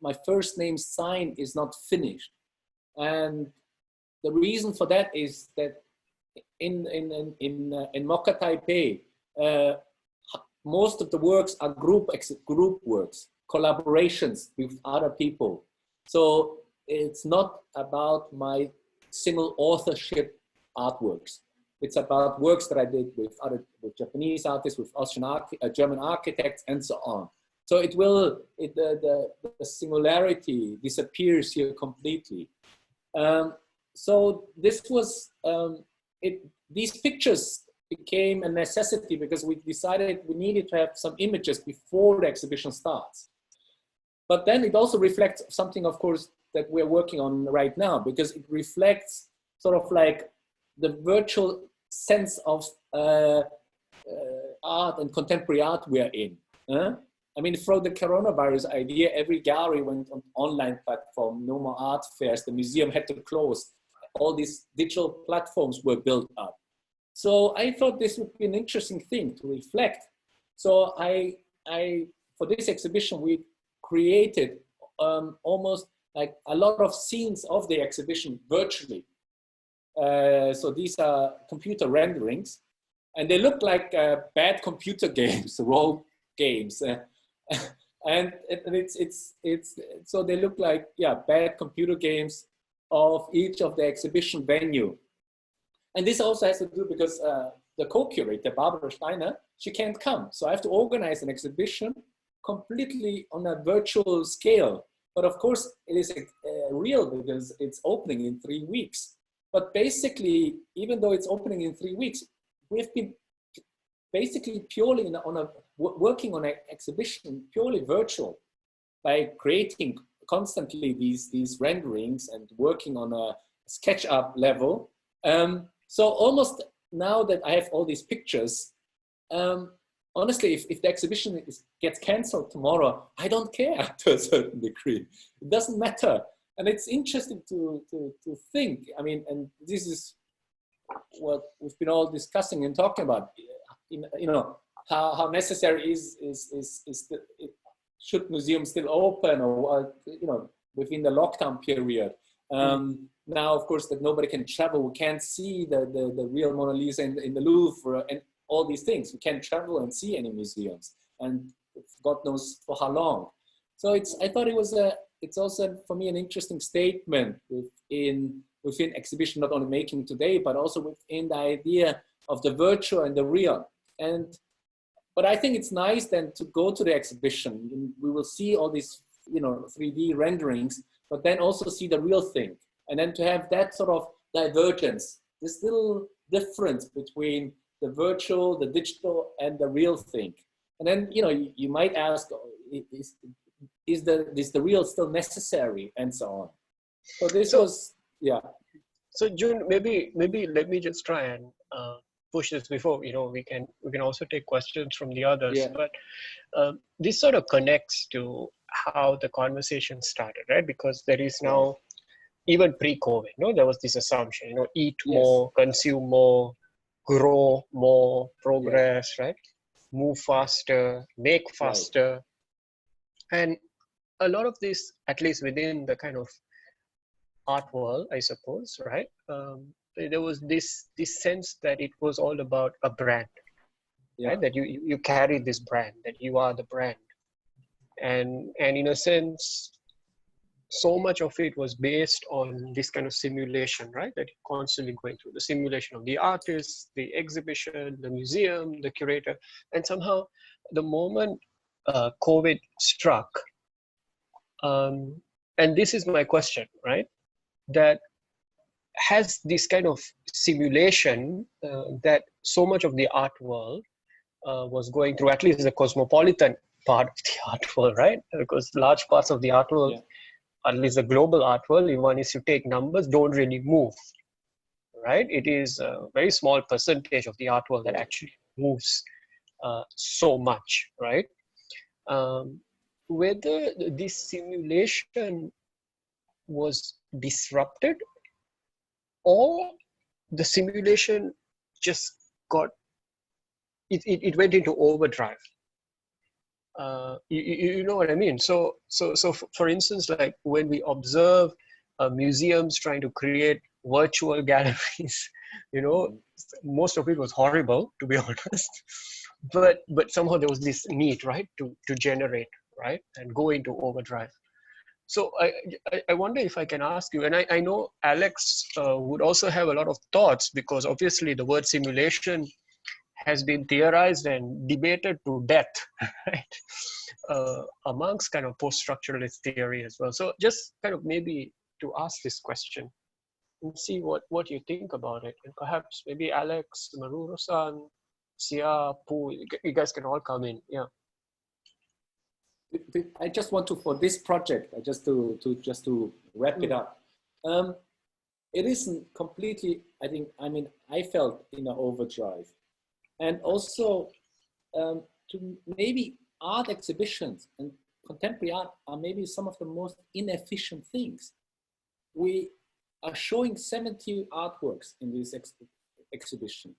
My first name sign is not finished. And the reason for that is that in MOCA Taipei, most of the works are group works, collaborations with other people. So it's not about my single authorship artworks. It's about works that I did with Japanese artists, with Austrian, German architects, and so on. So the singularity disappears here completely. So this was, these pictures became a necessity because we decided we needed to have some images before the exhibition starts. But then it also reflects something, of course, that we're working on right now, because it reflects sort of like the virtual sense of art and contemporary art we are in. I mean, through the coronavirus idea, every gallery went on online platform, no more art fairs, the museum had to close. All these digital platforms were built up. So I thought this would be an interesting thing to reflect. So for this exhibition, we created almost like a lot of scenes of the exhibition virtually. So these are computer renderings, and they look like bad computer games, role games, and so they look like bad computer games of each of the exhibition venue. And this also has to do because the co-curator, Barbara Steiner, she can't come, so I have to organize an exhibition completely on a virtual scale. But of course, it is real because it's opening in 3 weeks. But basically, even though it's opening in 3 weeks, we've been basically purely working on an exhibition purely virtual by creating constantly these renderings and working on a SketchUp level. So almost now that I have all these pictures, honestly, if the exhibition gets canceled tomorrow, I don't care to a certain degree. It doesn't matter. And it's interesting to think, I mean, and this is what we've been all discussing and talking about, you know, how necessary should museums still open, or, you know, within the lockdown period. Now, of course, that nobody can travel, we can't see the real Mona Lisa in the Louvre and all these things. We can't travel and see any museums, and God knows for how long. So I thought it's also for me an interesting statement within exhibition, not only making today, but also within the idea of the virtual and the real. But I think it's nice then to go to the exhibition. We will see all these, you know, 3D renderings, but then also see the real thing. And then to have that sort of divergence, this little difference between the virtual, the digital, and the real thing. And then, you know, you might ask, is the real still necessary, and so on. So this was, yeah. So Jun, maybe let me just try and push this before, you know, we can also take questions from the others. Yeah. But this sort of connects to how the conversation started, right? Because there is now, even pre-COVID, you know, there was this assumption, you know, eat more, consume more, grow more, progress, right? Move faster, make faster, And a lot of this, at least within the kind of art world, I suppose, right? There was this sense that it was all about a brand, right? That you carry this brand, that you are the brand, and in a sense, so much of it was based on this kind of simulation, right? That you're constantly going through the simulation of the artist, the exhibition, the museum, the curator, and somehow the moment COVID struck, and this is my question, right? That has this kind of simulation that so much of the art world was going through, at least the cosmopolitan part of the art world, right? Because large parts of the art world, at least the global art world, if one is to take numbers, don't really move, right? It is a very small percentage of the art world that actually moves so much, right? Whether this simulation was disrupted or the simulation just got, it went into overdrive. You know what I mean? So for instance, like when we observe museums trying to create virtual galleries, you know, most of it was horrible, to be honest. But somehow there was this need, right, to generate, right, and go into overdrive. So I wonder if I can ask you, and I know Alex would also have a lot of thoughts, because obviously the word simulation has been theorized and debated to death, right, amongst kind of post-structuralist theory as well. So just kind of maybe to ask this question and see what you think about it. And perhaps maybe Alex, Meruro-san, Sia, Poo, you guys can all come in, yeah. I just want to, for this project, just to wrap it up. It isn't completely, I felt in an overdrive. And also to maybe art exhibitions and contemporary art are maybe some of the most inefficient things. We are showing 70 artworks in this exhibition.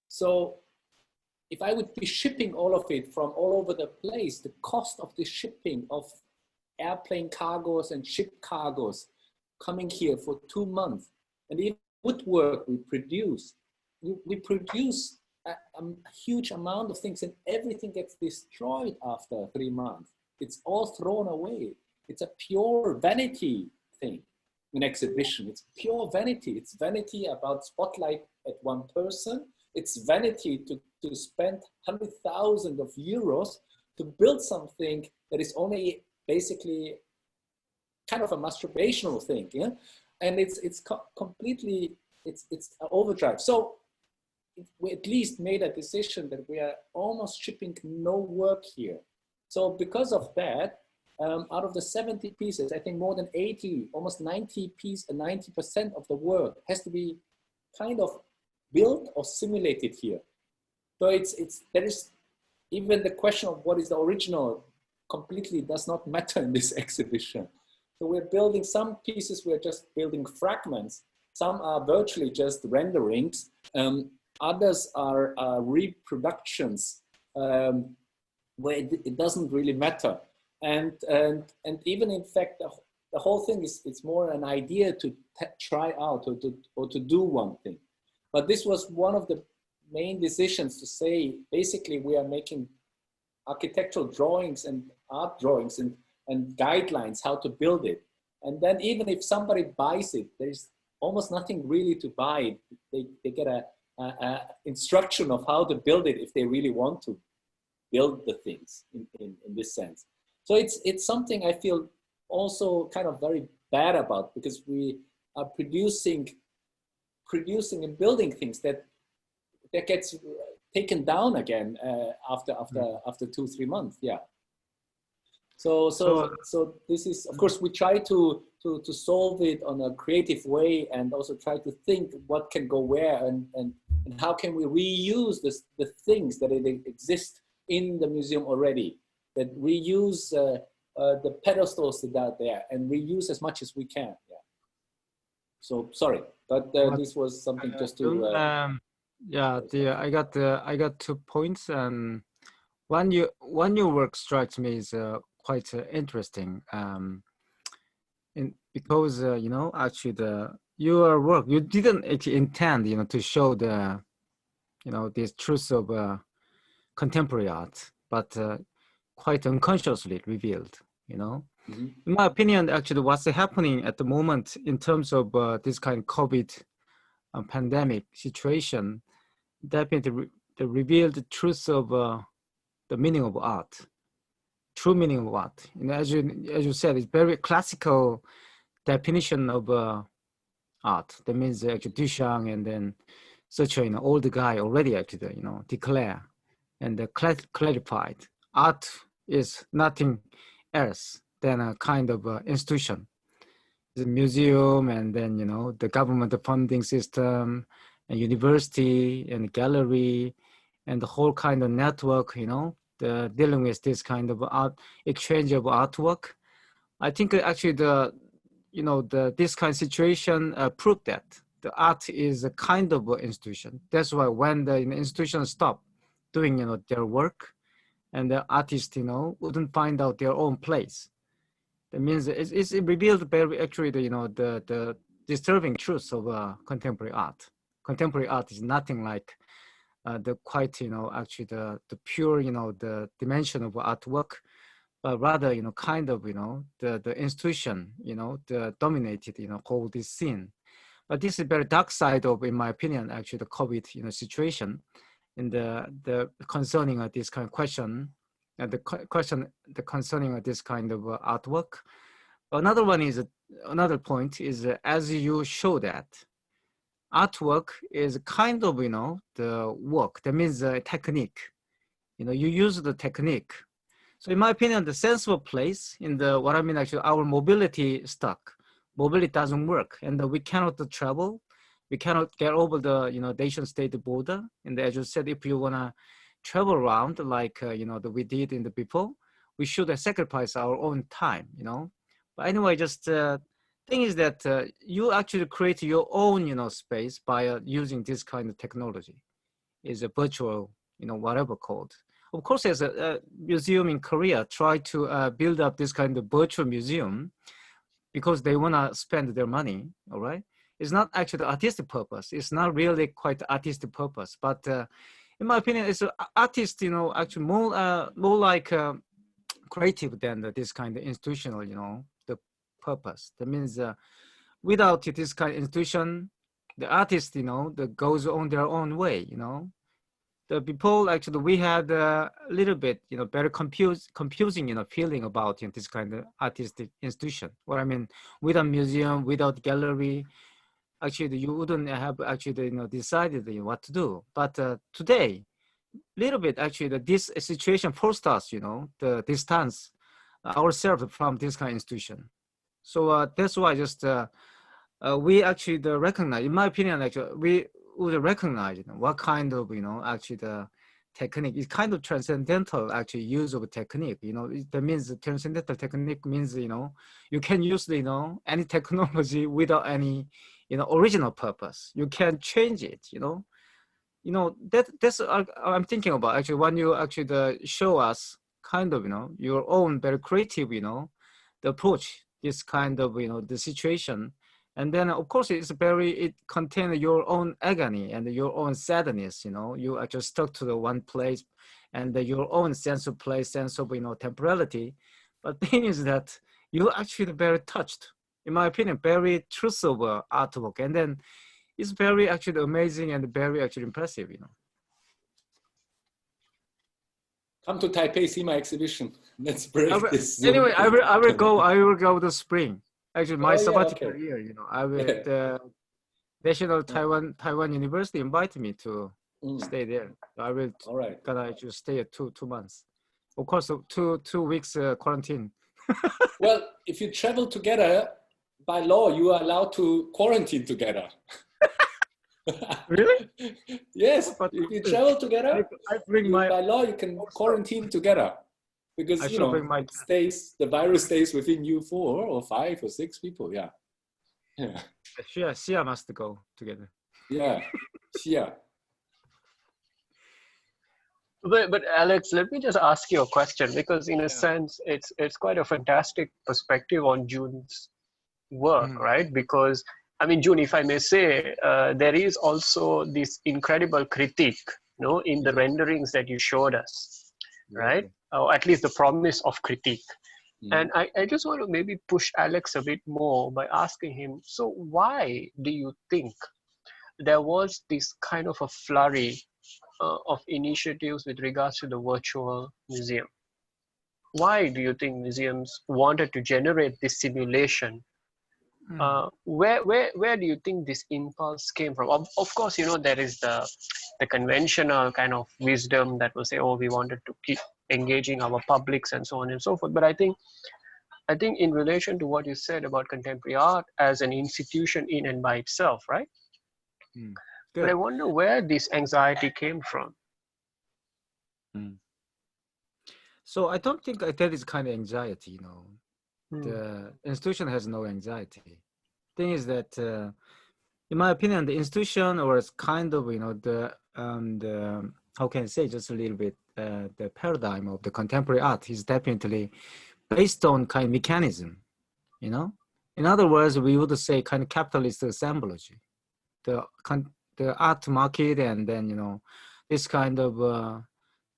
So if I would be shipping all of it from all over the place, the cost of the shipping of airplane cargoes and ship cargoes coming here for 2 months, and even woodwork we produce a huge amount of things, and everything gets destroyed after 3 months. It's all thrown away. It's a pure vanity thing, an exhibition. It's pure vanity. It's vanity about spotlight at one person. It's vanity to spend 100,000 euros to build something that is only basically kind of a masturbational thing, yeah? And it's completely, it's an overdrive. So we at least made a decision that we are almost shipping no work here. So because of that, out of the 70 pieces, I think more than 80, almost 90% of the work has to be kind of built or simulated here. So there is even the question of what is the original completely does not matter in this exhibition. So we're building some pieces, we're just building fragments. Some are virtually just renderings. Others are reproductions where it doesn't really matter. And even in fact, the whole thing is, it's more an idea to try out or to do one thing. But this was one of the main decisions to say, basically we are making architectural drawings and art drawings and guidelines how to build it. And then even if somebody buys it, there's almost nothing really to buy. They get a instruction of how to build it if they really want to build the things in this sense. So it's something I feel also kind of very bad about, because we are producing and building things that gets taken down again after 2-3 months. Yeah. So this is, of course, we try to solve it on a creative way, and also try to think what can go where, and how can we reuse the things that exist in the museum already, that reuse the pedestals that are there, and reuse as much as we can. Yeah. So sorry, but this was something just to. I got 2 points. One your work strikes me is quite interesting. Because you know, actually your work, you didn't actually intend, you know, to show the, you know, this truth of contemporary art, but quite unconsciously revealed, you know. Mm-hmm. In my opinion, actually what's happening at the moment in terms of this kind of COVID pandemic situation, definitely revealed the truth of the meaning of art, true meaning of art. You know, as you said, it's very classical definition of art. That means actually Jun Yang and then such a, you know, old guy already actually, you know, declare and clarified. Art is nothing else than a kind of institution. It's a museum, and then, you know, the government funding system, and university and gallery, and the whole kind of network, you know, dealing with this kind of art exchange of artwork. I think actually you know, this kind of situation proved that the art is a kind of institution. That's why when the institution stop doing, you know, their work, and the artists, you know, wouldn't find out their own place. That means it revealed very actually the, you know, the disturbing truth of contemporary art. Contemporary art is nothing like the quite, you know, actually the pure, you know, the dimension of artwork, but rather, you know, kind of, you know, the institution, you know, the dominated, you know, whole this scene. But this is very dark side of, in my opinion, actually the COVID, you know, situation, in the concerning this kind of question, and the concerning of this kind of artwork. Another one is another point is as you show that artwork is kind of, you know, the work. That means technique. You know, you use the technique. So in my opinion, the sense of place in the, what I mean, actually our mobility stuck. Mobility doesn't work, and we cannot travel. We cannot get over the, you know, nation state border. And as you said, if you wanna travel around like, you know, that we did in the before, we should sacrifice our own time, you know. But anyway, just thing is that you actually create your own, you know, space by using this kind of technology. Is a virtual, you know, whatever called. Of course, as a museum in Korea try to build up this kind of virtual museum because they want to spend their money, all right? It's not actually the artistic purpose. It's not really quite the artistic purpose, but in my opinion, it's an artist, you know, actually more like creative than this kind of institutional, you know, the purpose. That means without this kind of institution, the artist, you know, that goes on their own way, you know. The people actually, we had a little bit, you know, very confusing, you know, feeling about, you know, this kind of artistic institution. What I mean, without museum, without gallery, actually you wouldn't have actually, you know, decided, you know, what to do. But today, little bit actually, this situation forced us, you know, the distance ourselves from this kind of institution. So that's why just we actually recognize, in my opinion, actually, we would recognize, you know, what kind of, you know, actually the technique is kind of transcendental actually use of technique, you know. That means the transcendental technique means, you know, you can use, you know, any technology without any, you know, original purpose. You can change it, you know. That's I'm thinking about actually when you actually show us kind of, you know, your own very creative, you know, the approach, this kind of, you know, the situation. And then of course it contains your own agony and your own sadness, you know. You are just stuck to the one place and your own sense of place, sense of, you know, temporality. But the thing is that you actually very touched, in my opinion, very truthful artwork. And then it's very actually amazing and very actually impressive, you know. Come to Taipei, see my exhibition. Let's break this. Anyway, I will go this spring. Actually, my sabbatical year, you know, I will, the National Taiwan University invited me to stay there. So I will gonna actually stay at two months. Of course, 2 weeks quarantine. Well, if you travel together, by law, you are allowed to quarantine together. Really? Yes, if you travel together, by law, you can quarantine together. Because, you know, the virus stays within you 4 or 5 or 6 people, yeah. Xia must go together. Yeah, Xia. But Alex, let me just ask you a question, because in a sense, it's quite a fantastic perspective on Jun's work, right? Because I mean, Jun, if I may say, there is also this incredible critique, in the renderings that you showed us, right? Or at least the promise of critique. And I just want to maybe push Alex a bit more by asking him, so why do you think there was this kind of a flurry of initiatives with regards to the virtual museum? Why do you think museums wanted to generate this simulation? Where do you think this impulse came from? Of course, there is the conventional kind of wisdom that will say, oh, we wanted to keep engaging our publics and so on and so forth. But I think in relation to what you said about contemporary art as an institution in and by itself, right? But I wonder where this anxiety came from. So I don't think that is kind of anxiety, The institution has no anxiety. Thing is that, in my opinion, the institution, or it's kind of, the how can I say, just a little bit, the paradigm of the contemporary art is definitely based on kind of mechanism, In other words, we would say kind of capitalist assemblage. The art market, and then, this kind of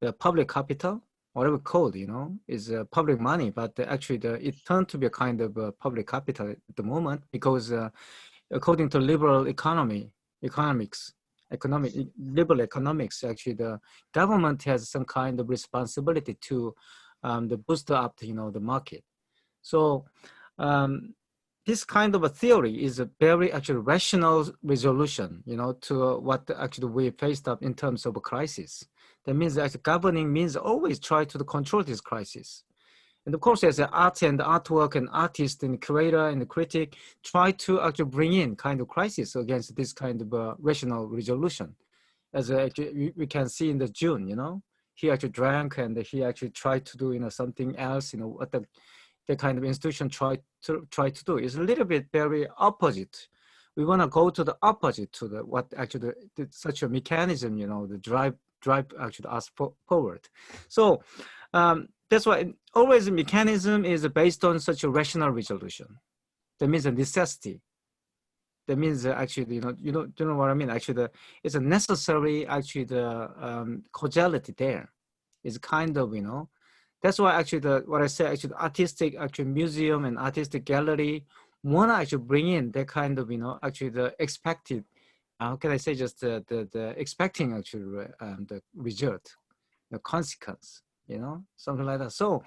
the public capital, whatever called, is public money, but actually it turned to be a kind of public capital at the moment, because according to liberal liberal economics, actually the government has some kind of responsibility to boost up, the market. So this kind of a theory is a very actually rational resolution, to what actually we faced up in terms of a crisis. That means that governing means always try to control this crisis. And of course, as an art and artwork and artist and curator and critic, try to actually bring in kind of crisis against this kind of rational resolution. As we can see in the June, he actually drank and he actually tried to do, something else, what the kind of institution try to do is a little bit very opposite. We want to go to the opposite to what actually such a mechanism, the drive actually us forward. So that's why always the mechanism is based on such a rational resolution. That means a necessity. That means actually, you know what I mean? Actually, it's a necessary, actually the causality there is kind of, that's why actually what I say, actually the artistic actually museum and artistic gallery want to actually bring in that kind of, actually the expected, how can I say, just the expecting actually the result, the consequence, something like that. So,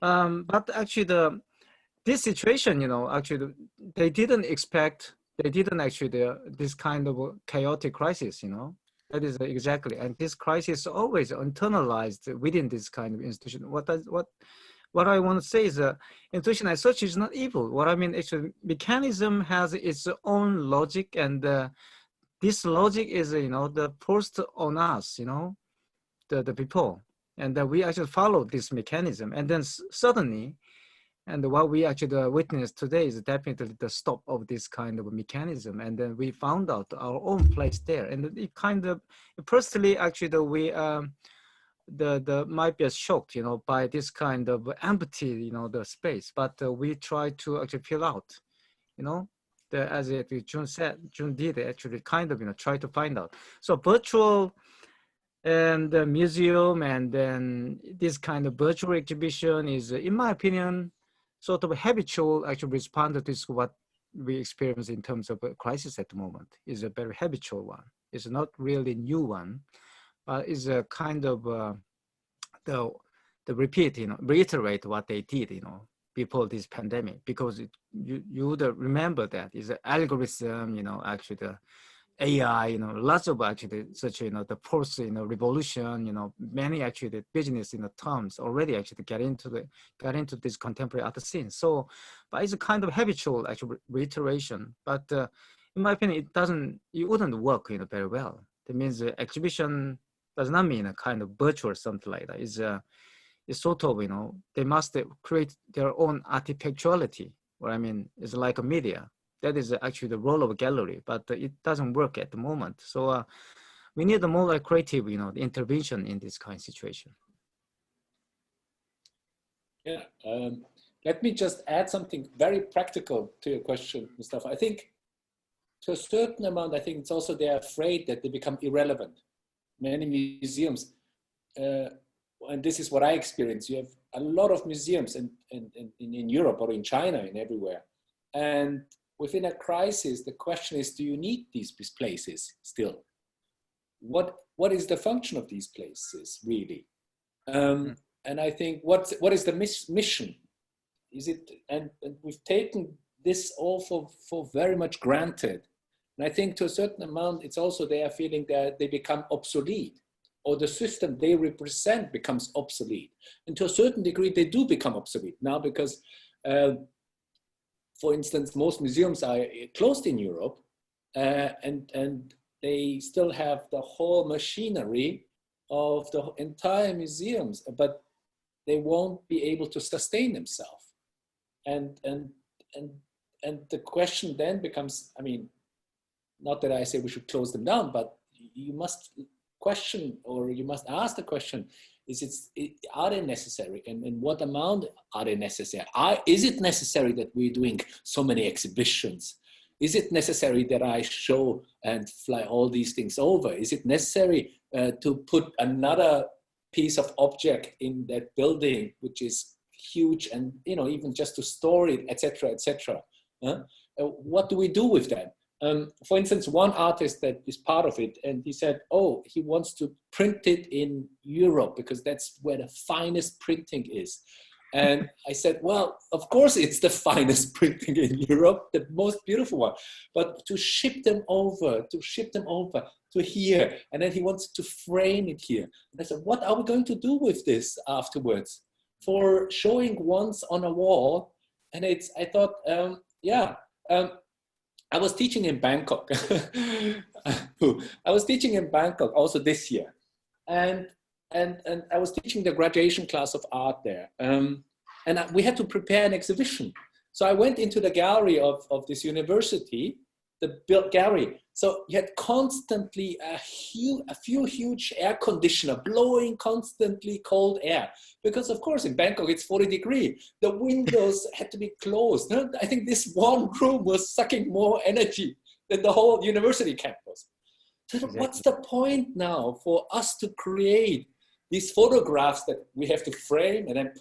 but actually this situation, actually they didn't expect, actually this kind of chaotic crisis, That is exactly, and this crisis always internalized within this kind of institution. What I want to say is institution as such is not evil. What I mean, actually, mechanism has its own logic, and this logic is, the forced on us, the people, and we actually follow this mechanism, and then suddenly, and what we actually witnessed today is definitely the stop of this kind of mechanism. And then we found out our own place there. And it kind of, personally, actually, we might be shocked, by this kind of empty, the space. But we try to actually fill out, as Jun did actually kind of, try to find out. So virtual and the museum, and then this kind of virtual exhibition is, in my opinion, sort of habitual actually respond to this, what we experience in terms of a crisis at the moment is a very habitual one. It's not really new one, but it's a kind of the repeat, reiterate what they did, before this pandemic, because you would remember that is an algorithm, actually the AI, lots of actually such, the post, revolution, many actually the business, terms already actually get into this contemporary art scene. So, but it's a kind of habitual actual reiteration. But in my opinion, it wouldn't work, very well. That means the exhibition does not mean a kind of virtual something like that. It's sort of, they must create their own architecturality. What I mean is like a media. That is actually the role of a gallery, but it doesn't work at the moment. So we need a more like creative, intervention in this kind of situation. Yeah, let me just add something very practical to your question, Mustafa. I think to a certain amount, I think it's also they're afraid that they become irrelevant. Many museums, and this is what I experience, you have a lot of museums in Europe or in China and everywhere. And within a crisis, the question is, do you need these places still? What is the function of these places, really? And I think what is the mission? Is it, and we've taken this all for very much granted. And I think to a certain amount, it's also they are feeling that they become obsolete, or the system they represent becomes obsolete. And to a certain degree, they do become obsolete now because, for instance, most museums are closed in Europe, and they still have the whole machinery of the entire museums, but they won't be able to sustain themselves. And the question then becomes, I mean, not that I say we should close them down, but you must question, or you must ask the question, are they necessary? And in what amount are they necessary? Is it necessary that we're doing so many exhibitions? Is it necessary that I show and fly all these things over? Is it necessary to put another piece of object in that building, which is huge, and even just to store it, etc., etc.? What do we do with that? For instance, one artist that is part of it, and he said, oh, he wants to print it in Europe because that's where the finest printing is. And I said, well, of course it's the finest printing in Europe, the most beautiful one, but to ship them over to here, and then he wants to frame it here. And I said, what are we going to do with this afterwards? For showing once on a wall, and I thought, I was teaching in Bangkok. I was teaching in Bangkok also this year, and I was teaching the graduation class of art there. And we had to prepare an exhibition. So I went into the gallery of this university, the gallery. So you had constantly a few huge air conditioner blowing constantly cold air. Because of course in Bangkok it's 40 degrees. The windows had to be closed. I think this one room was sucking more energy than the whole university campus. So exactly. What's the point now for us to create these photographs that we have to frame and then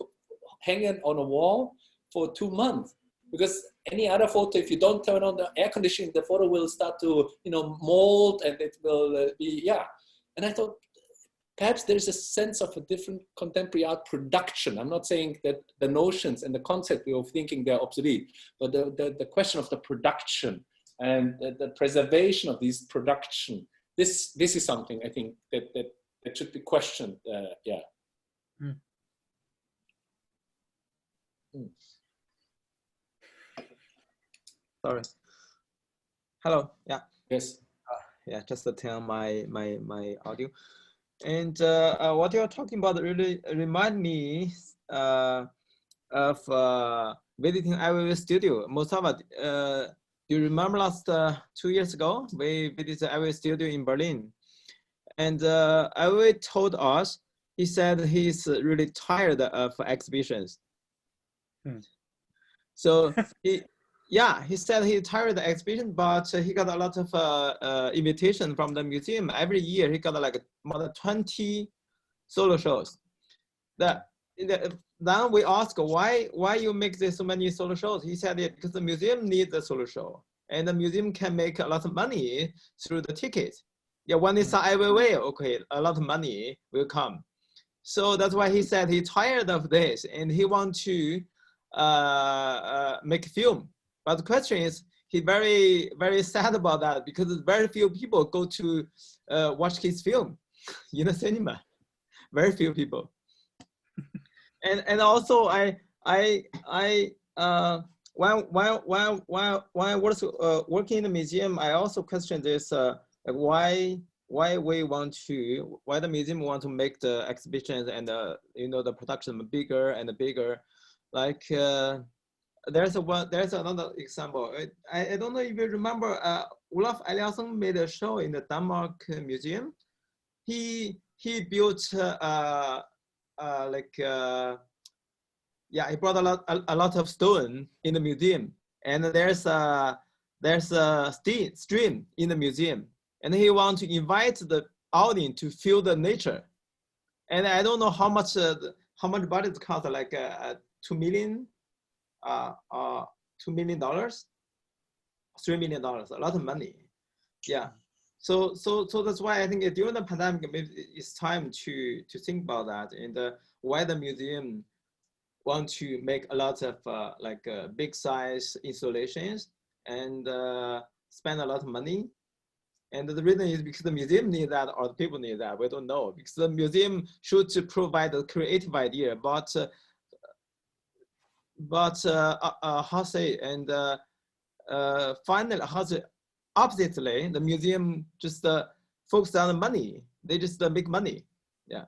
hang it on a wall for 2 months? Because any other photo, if you don't turn on the air conditioning, the photo will start to, mold, and it will be, And I thought, perhaps there's a sense of a different contemporary art production. I'm not saying that the notions and the concept we are thinking they're obsolete, but the question of the production and the preservation of these production, this is something I think that should be questioned. Sorry. Hello. Yeah. Yes. Yeah. Just to turn my audio. And what you're talking about really remind me of visiting Ivy Studio. Mustafa, do you remember last 2 years ago we visited Ivy Studio in Berlin, and Ivy told us, he said he's really tired of exhibitions. So he said he's tired of the exhibition, but he got a lot of invitation from the museum. Every year he got like more than 20 solo shows. Then we asked why you make this so many solo shows. He said it because the museum needs a solo show, and the museum can make a lot of money through the tickets. Yeah, when it's everywhere, okay, a lot of money will come. So that's why he said he's tired of this and he wants to make a film. But the question is, he's very, very sad about that because very few people go to watch his film in the cinema. Very few people. And also while I was working in the museum, I also questioned this, why the museum want to make the exhibitions and the production bigger and bigger. Like there's another example. I don't know if you remember, Olaf Eliasson made a show in the Denmark Museum he built he brought a lot of stone in the museum, and there's a stream in the museum, and he wants to invite the audience to feel the nature. And I don't know how much budget cost, like $2 million, $2 million, $3 million, a lot of money. Yeah. So that's why I think during the pandemic, maybe it's time to think about that, and why the museum want to make a lot of big size installations and spend a lot of money. And the reason is because the museum need that, or the people need that. We don't know, because the museum should provide a creative idea, but how say, and finally, how say, oppositely, the museum just focus on the money. They just make money. Yeah.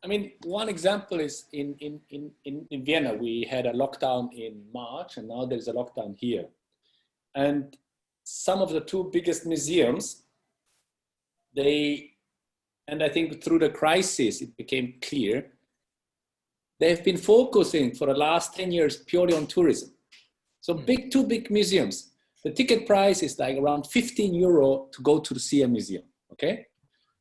I mean, one example is in Vienna, we had a lockdown in March, and now there's a lockdown here. And some of the two biggest museums, and I think through the crisis, it became clear, they've been focusing for the last 10 years purely on tourism. So two big museums, the ticket price is like around 15 euro to go to see a museum, okay?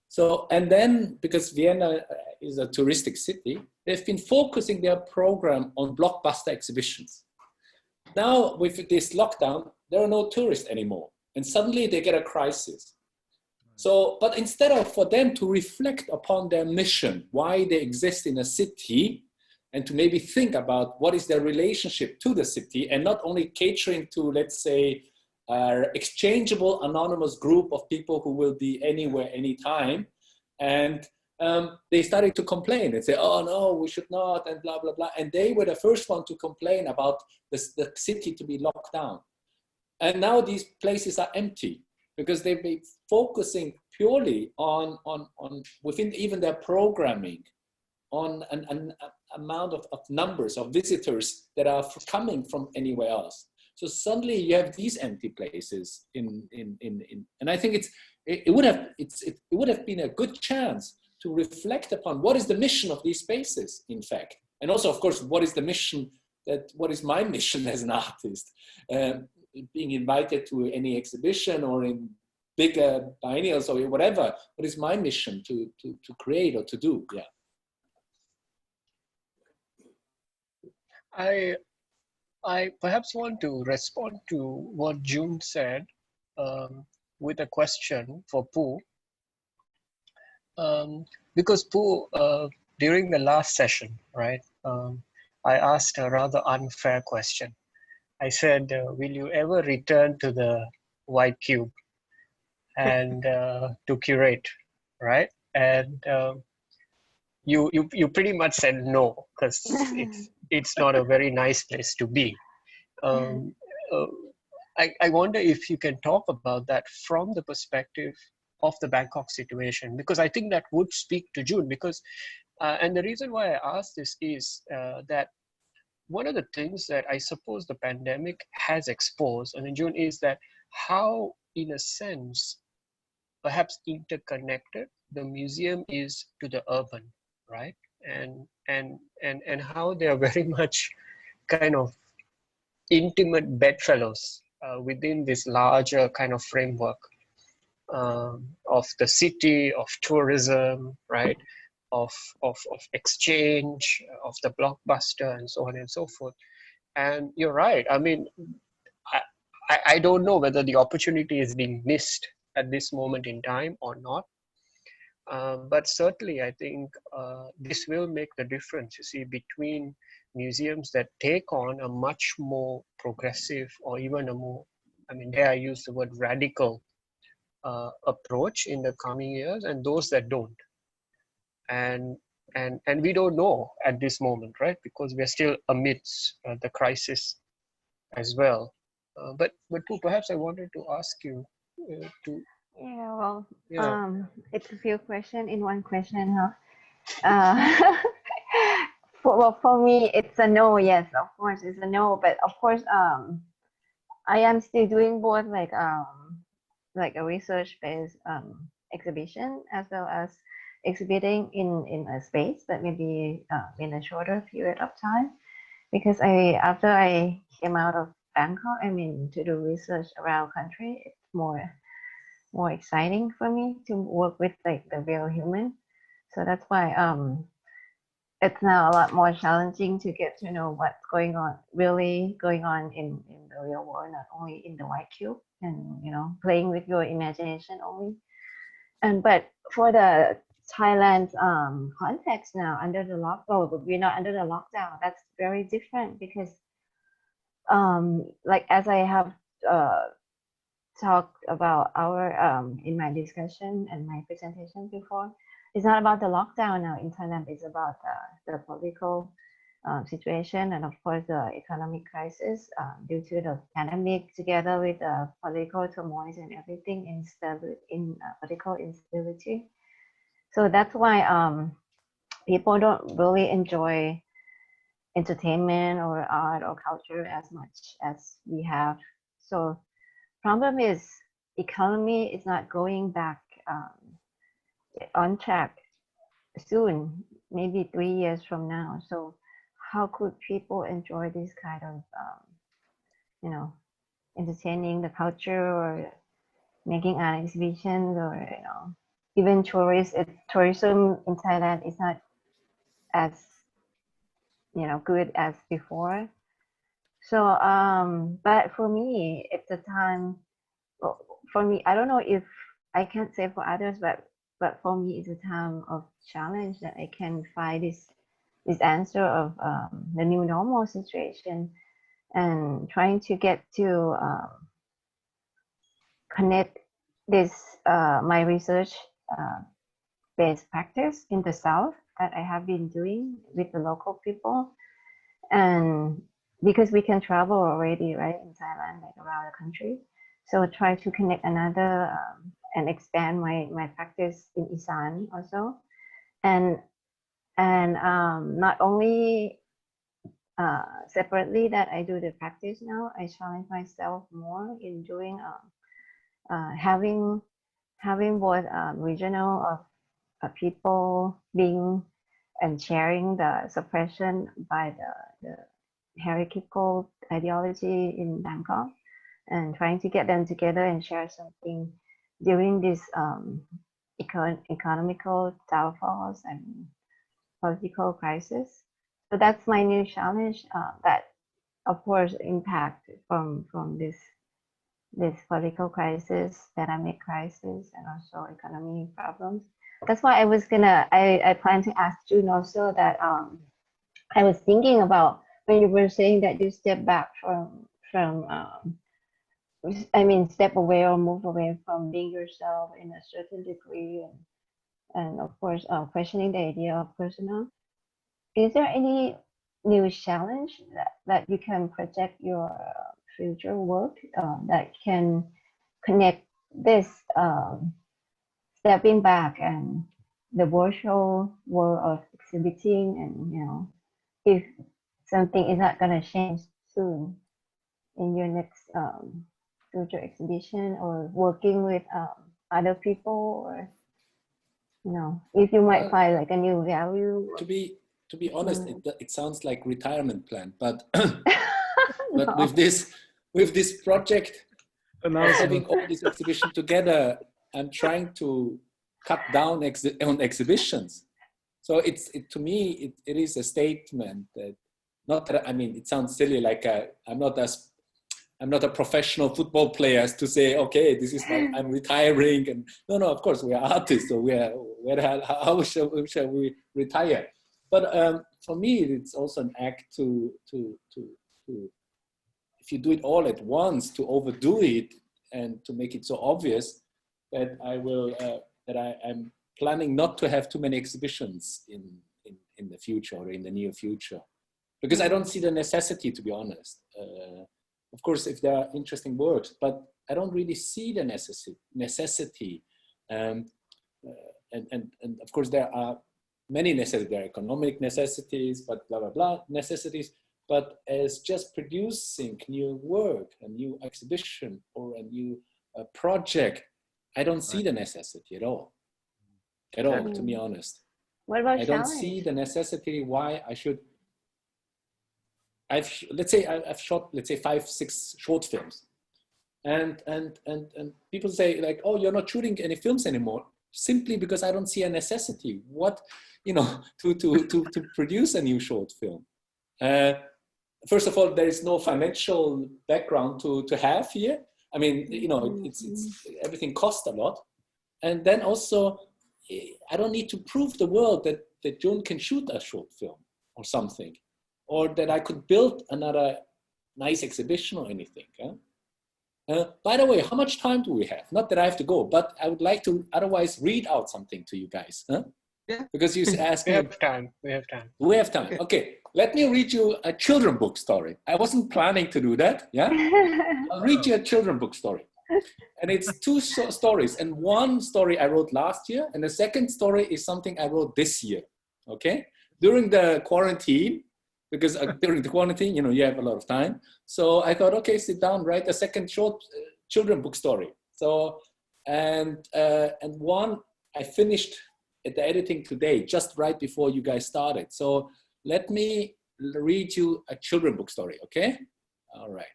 So, and then because Vienna is a touristic city, they've been focusing their program on blockbuster exhibitions. Now with this lockdown, there are no tourists anymore, and suddenly they get a crisis. So, but instead of for them to reflect upon their mission, why they exist in a city, and to maybe think about what is their relationship to the city, and not only catering to, let's say, exchangeable anonymous group of people who will be anywhere, anytime, and they started to complain and say, oh no, we should not, and blah, blah, blah. And they were the first one to complain about the city to be locked down. And now these places are empty because they've been focusing purely on within even their programming, on an amount of numbers of visitors that are coming from anywhere else. So suddenly you have these empty places and I think it would have been a good chance to reflect upon what is the mission of these spaces, in fact. And also, of course, what is the mission, what is my mission as an artist? Being invited to any exhibition or in bigger biennials or whatever, what is my mission to create or to do? Yeah. I perhaps want to respond to what Jun said with a question for Pooh. Because Pooh, during the last session, right, I asked a rather unfair question. I said, will you ever return to the white cube and to curate, right? And you pretty much said no, because it's not a very nice place to be. I wonder if you can talk about that from the perspective of the Bangkok situation, because I think that would speak to Jun, because, and the reason why I asked this is that one of the things that I suppose the pandemic has exposed, and Jun, is that how, in a sense, perhaps interconnected the museum is to the urban, right? And how they are very much kind of intimate bedfellows within this larger kind of framework of the city, of tourism, right? Of exchange, of the blockbuster, and so on and so forth. And you're right. I mean, I don't know whether the opportunity is being missed at this moment in time or not. But certainly, I think this will make the difference, you see, between museums that take on a much more progressive or even a more, I mean, dare I use the word radical approach in the coming years, and those that don't. And we don't know at this moment, right? Because we're still amidst the crisis as well. But perhaps I wanted to ask you to. Yeah, well, Yeah. it's a few questions in one question, huh? For me, it's a no. Yes, of course, it's a no. But of course, I am still doing both, like like a research-based exhibition, as well as exhibiting in a space that may be in a shorter period of time. Because after I came out of Bangkok, I mean, to do research around country, it's more exciting for me to work with like the real human. So that's why it's now a lot more challenging to get to know what's really going on in the real world, not only in the white cube, and playing with your imagination only. But for the Thailand context now, under the lockdown, we're not under the lockdown. That's very different because, like as I have talked about in my discussion and my presentation before, it's not about the lockdown now in Thailand. It's about the political situation, and of course the economic crisis due to the pandemic, together with the political turmoil and everything, political instability. So that's why people don't really enjoy entertainment or art or culture as much as we have. So problem is economy is not going back on track soon, maybe 3 years from now. So how could people enjoy this kind of entertaining the culture, or making art exhibitions, or even tourism in Thailand is not as good as before. So but for me, it's a time, for me, I don't know if I can't say for others, but for me it's a time of challenge, that I can find this answer of the new normal situation, and trying to get to connect this my research based practice in the South that I have been doing with the local people. And because we can travel already, right, in Thailand, like around the country, so try to connect another and expand my practice in Isan also, and not only separately that I do the practice now, I challenge myself more in doing having both regional of people being and sharing the suppression by the hierarchical ideology in Bangkok, and trying to get them together and share something during this economical downfalls and political crisis. So that's my new challenge, that of course impact from this political crisis, pandemic crisis, and also economic problems. That's why I plan to ask Jun also that I was thinking about when you were saying that you step back from step away or move away from being yourself in a certain degree, and of course questioning the idea of personal. Is there any new challenge that you can project your future work that can connect this stepping back and the virtual world of exhibiting, and if something is not going to change soon in your next future exhibition, or working with other people, or if you might find like a new value. To be honest, it sounds like retirement plan, but but no. with this project, having all this exhibition together, I'm trying to cut down on exhibitions. So to me it is a statement that, not that, I mean, it sounds silly, like I'm not a professional football player to say, okay, this is I'm retiring, and no, of course we are artists, so how shall we retire? But for me, it's also an act to if you do it all at once, to overdo it and to make it so obvious that I'm planning not to have too many exhibitions in the future, or in the near future, because I don't see the necessity, to be honest. Of course, if there are interesting works, but I don't really see the necessity. And of course, there are many necessities. There are economic necessities, but blah, blah, blah necessities. But as just producing new work, a new exhibition, or a new a project, I don't see the necessity at all. At all, to be honest. What about I don't see the necessity why I should. Let's say I've shot, let's say 5, 6 short films, and people say like, oh, you're not shooting any films anymore, simply because I don't see a necessity. What, you know, to produce a new short film. First of all, there is no financial background to have here. I mean, you know, it's everything costs a lot, and then also, I don't need to prove the world that Jun can shoot a short film or something, or that I could build another nice exhibition or anything. By the way, how much time do we have? Not that I have to go, but I would like to otherwise read out something to you guys. Yeah. Because you asked we me. have time. We have time. We have time. Okay, let me read you a children's book story. I wasn't planning to do that. Yeah, I'll read you a children's book story. And it's 2 stories, and one story I wrote last year, and the second story is something I wrote this year, okay? During the quarantine, because during the quarantine, you know, you have a lot of time. So I thought, okay, sit down, write a second short children's book story. So, and one I finished at the editing today, just right before you guys started. So let me read you a children's book story, okay? All right.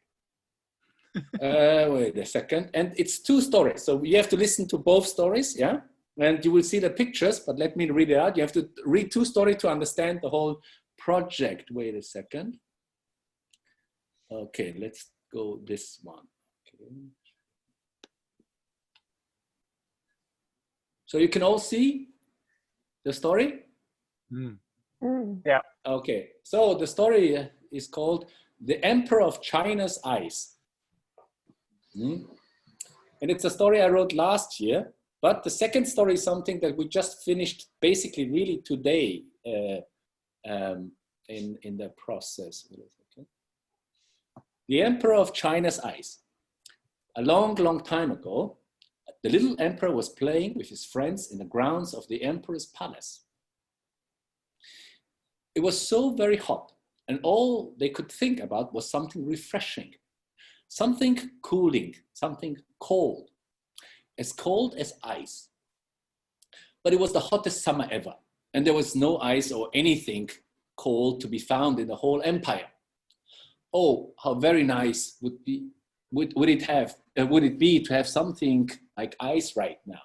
Wait a second. And it's 2 stories. So you have to listen to both stories, yeah? And you will see the pictures, but let me read it out. You have to read 2 stories to understand the whole project. Wait a second. Okay, let's go this one. Okay. So you can all see the story? Yeah. Okay, so the story is called The Emperor of China's Eyes. And it's a story I wrote last year, but the second story is something that we just finished basically really today in the process. The Emperor of China's Eyes. A long, long time ago, the little emperor was playing with his friends in the grounds of the emperor's palace. It was so very hot, and all they could think about was something refreshing. Something cooling, something cold as ice. But it was the hottest summer ever, and there was no ice or anything cold to be found in the whole empire. Oh, how very nice would it be to have something like ice right now?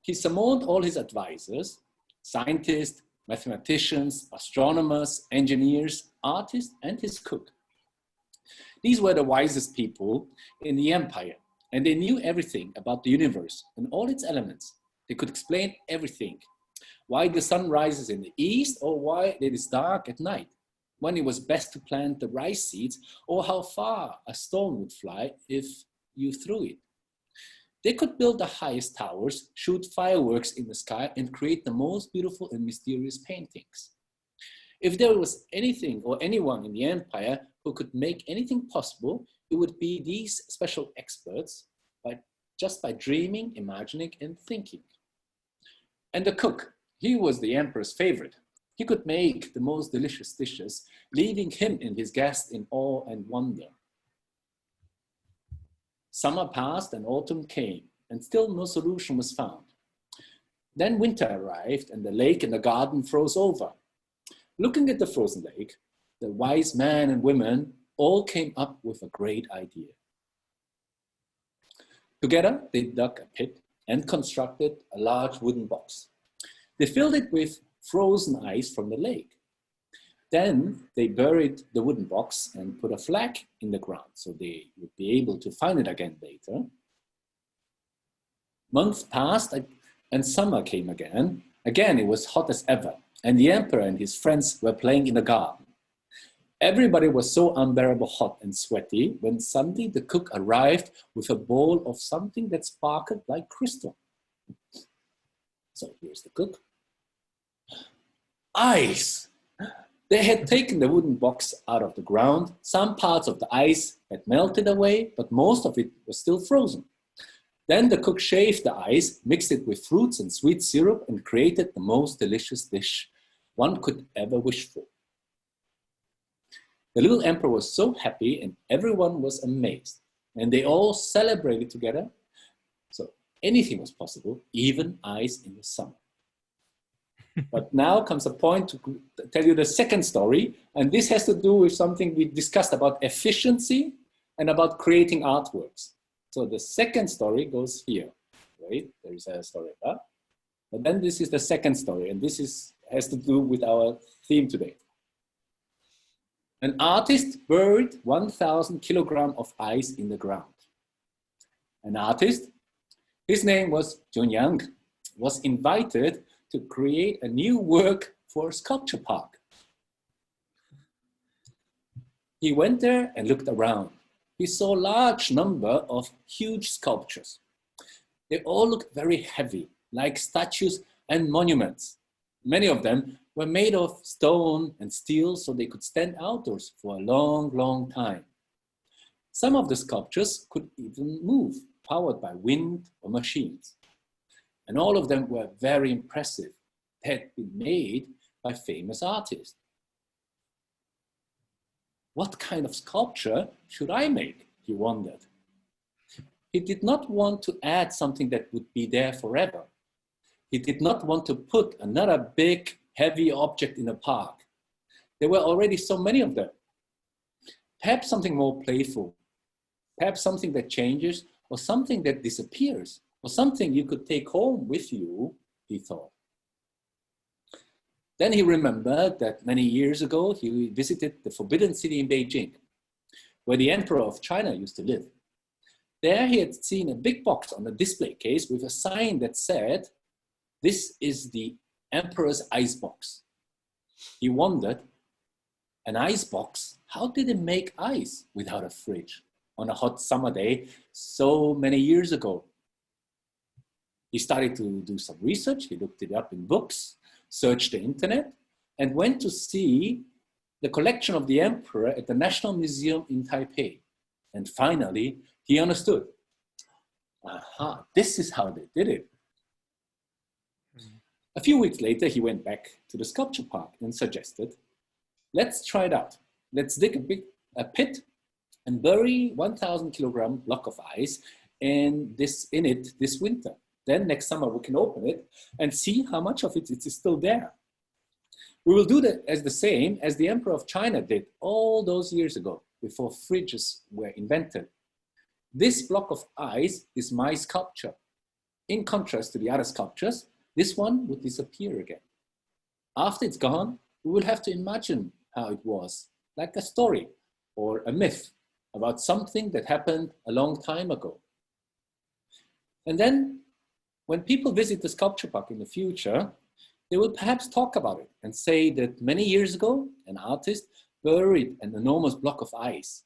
He summoned all his advisors, scientists, mathematicians, astronomers, engineers, artists, and his cook. These were the wisest people in the empire, and they knew everything about the universe and all its elements. They could explain everything. Why the sun rises in the east, or why it is dark at night, when it was best to plant the rice seeds, or how far a stone would fly if you threw it. They could build the highest towers, shoot fireworks in the sky, and create the most beautiful and mysterious paintings. If there was anything or anyone in the empire who could make anything possible, it would be these special experts, just by dreaming, imagining, and thinking. And the cook, he was the emperor's favorite. He could make the most delicious dishes, leaving him and his guests in awe and wonder. Summer passed and autumn came, and still no solution was found. Then winter arrived, and the lake in the garden froze over. Looking at the frozen lake, the wise men and women all came up with a great idea. Together, they dug a pit and constructed a large wooden box. They filled it with frozen ice from the lake. Then they buried the wooden box and put a flag in the ground so they would be able to find it again later. Months passed and summer came again. Again, it was hot as ever, and the emperor and his friends were playing in the garden. Everybody was so unbearable hot and sweaty when suddenly the cook arrived with a bowl of something that sparkled like crystal. So here's the cook. Ice! They had taken the wooden box out of the ground. Some parts of the ice had melted away, but most of it was still frozen. Then the cook shaved the ice, mixed it with fruits and sweet syrup, and created the most delicious dish one could ever wish for. The little emperor was so happy, and everyone was amazed. And they all celebrated together. So anything was possible, even ice in the summer. But now comes a point to tell you the second story. And this has to do with something we discussed about efficiency and about creating artworks. So the second story goes here, right? There is a story about. But then this is the second story, and this has to do with our theme today. An artist buried 1,000 kilograms of ice in the ground. An artist, his name was Jun Yang, was invited to create a new work for a sculpture park. He went there and looked around. He saw a large number of huge sculptures. They all looked very heavy, like statues and monuments. Many of them were made of stone and steel, so they could stand outdoors for a long, long time. Some of the sculptures could even move, powered by wind or machines. And all of them were very impressive. They had been made by famous artists. What kind of sculpture should I make? He wondered. He did not want to add something that would be there forever. He did not want to put another big, heavy object in a park. There were already so many of them. Perhaps something more playful. Perhaps something that changes, or something that disappears, or something you could take home with you, he thought. Then he remembered that many years ago, he visited the Forbidden City in Beijing, where the Emperor of China used to live. There he had seen a big box on a display case with a sign that said, "This is the Emperor's ice box." He wondered, an ice box? How did it make ice without a fridge on a hot summer day so many years ago? He started to do some research. He looked it up in books, searched the internet, and went to see the collection of the emperor at the National Museum in Taipei. And finally, he understood. Aha, this is how they did it. A few weeks later, he went back to the sculpture park and suggested, let's try it out. Let's dig a pit and bury 1,000 kilogram block of ice in it this winter. Then next summer we can open it and see how much of it is still there. We will do that as the same as the Emperor of China did all those years ago before fridges were invented. This block of ice is my sculpture. In contrast to the other sculptures, this one would disappear again. After it's gone, we will have to imagine how it was, like a story or a myth about something that happened a long time ago. And then when people visit the sculpture park in the future, they will perhaps talk about it and say that many years ago, an artist buried an enormous block of ice,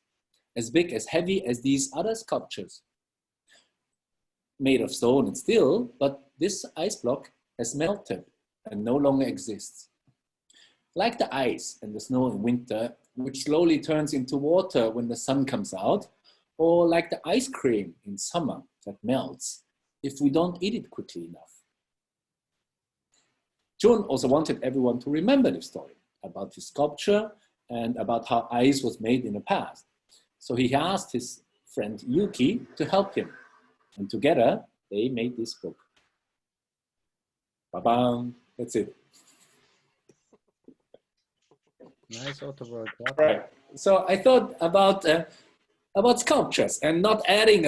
as big, as heavy as these other sculptures, made of stone and steel, but this ice block has melted and no longer exists. Like the ice and the snow in winter, which slowly turns into water when the sun comes out, or like the ice cream in summer that melts if we don't eat it quickly enough. Jun also wanted everyone to remember this story about his sculpture and about how ice was made in the past. So he asked his friend Yuki to help him. And together, they made this book. Ba-bam, that's it. Nice autobiography. Right. So I thought about sculptures and not adding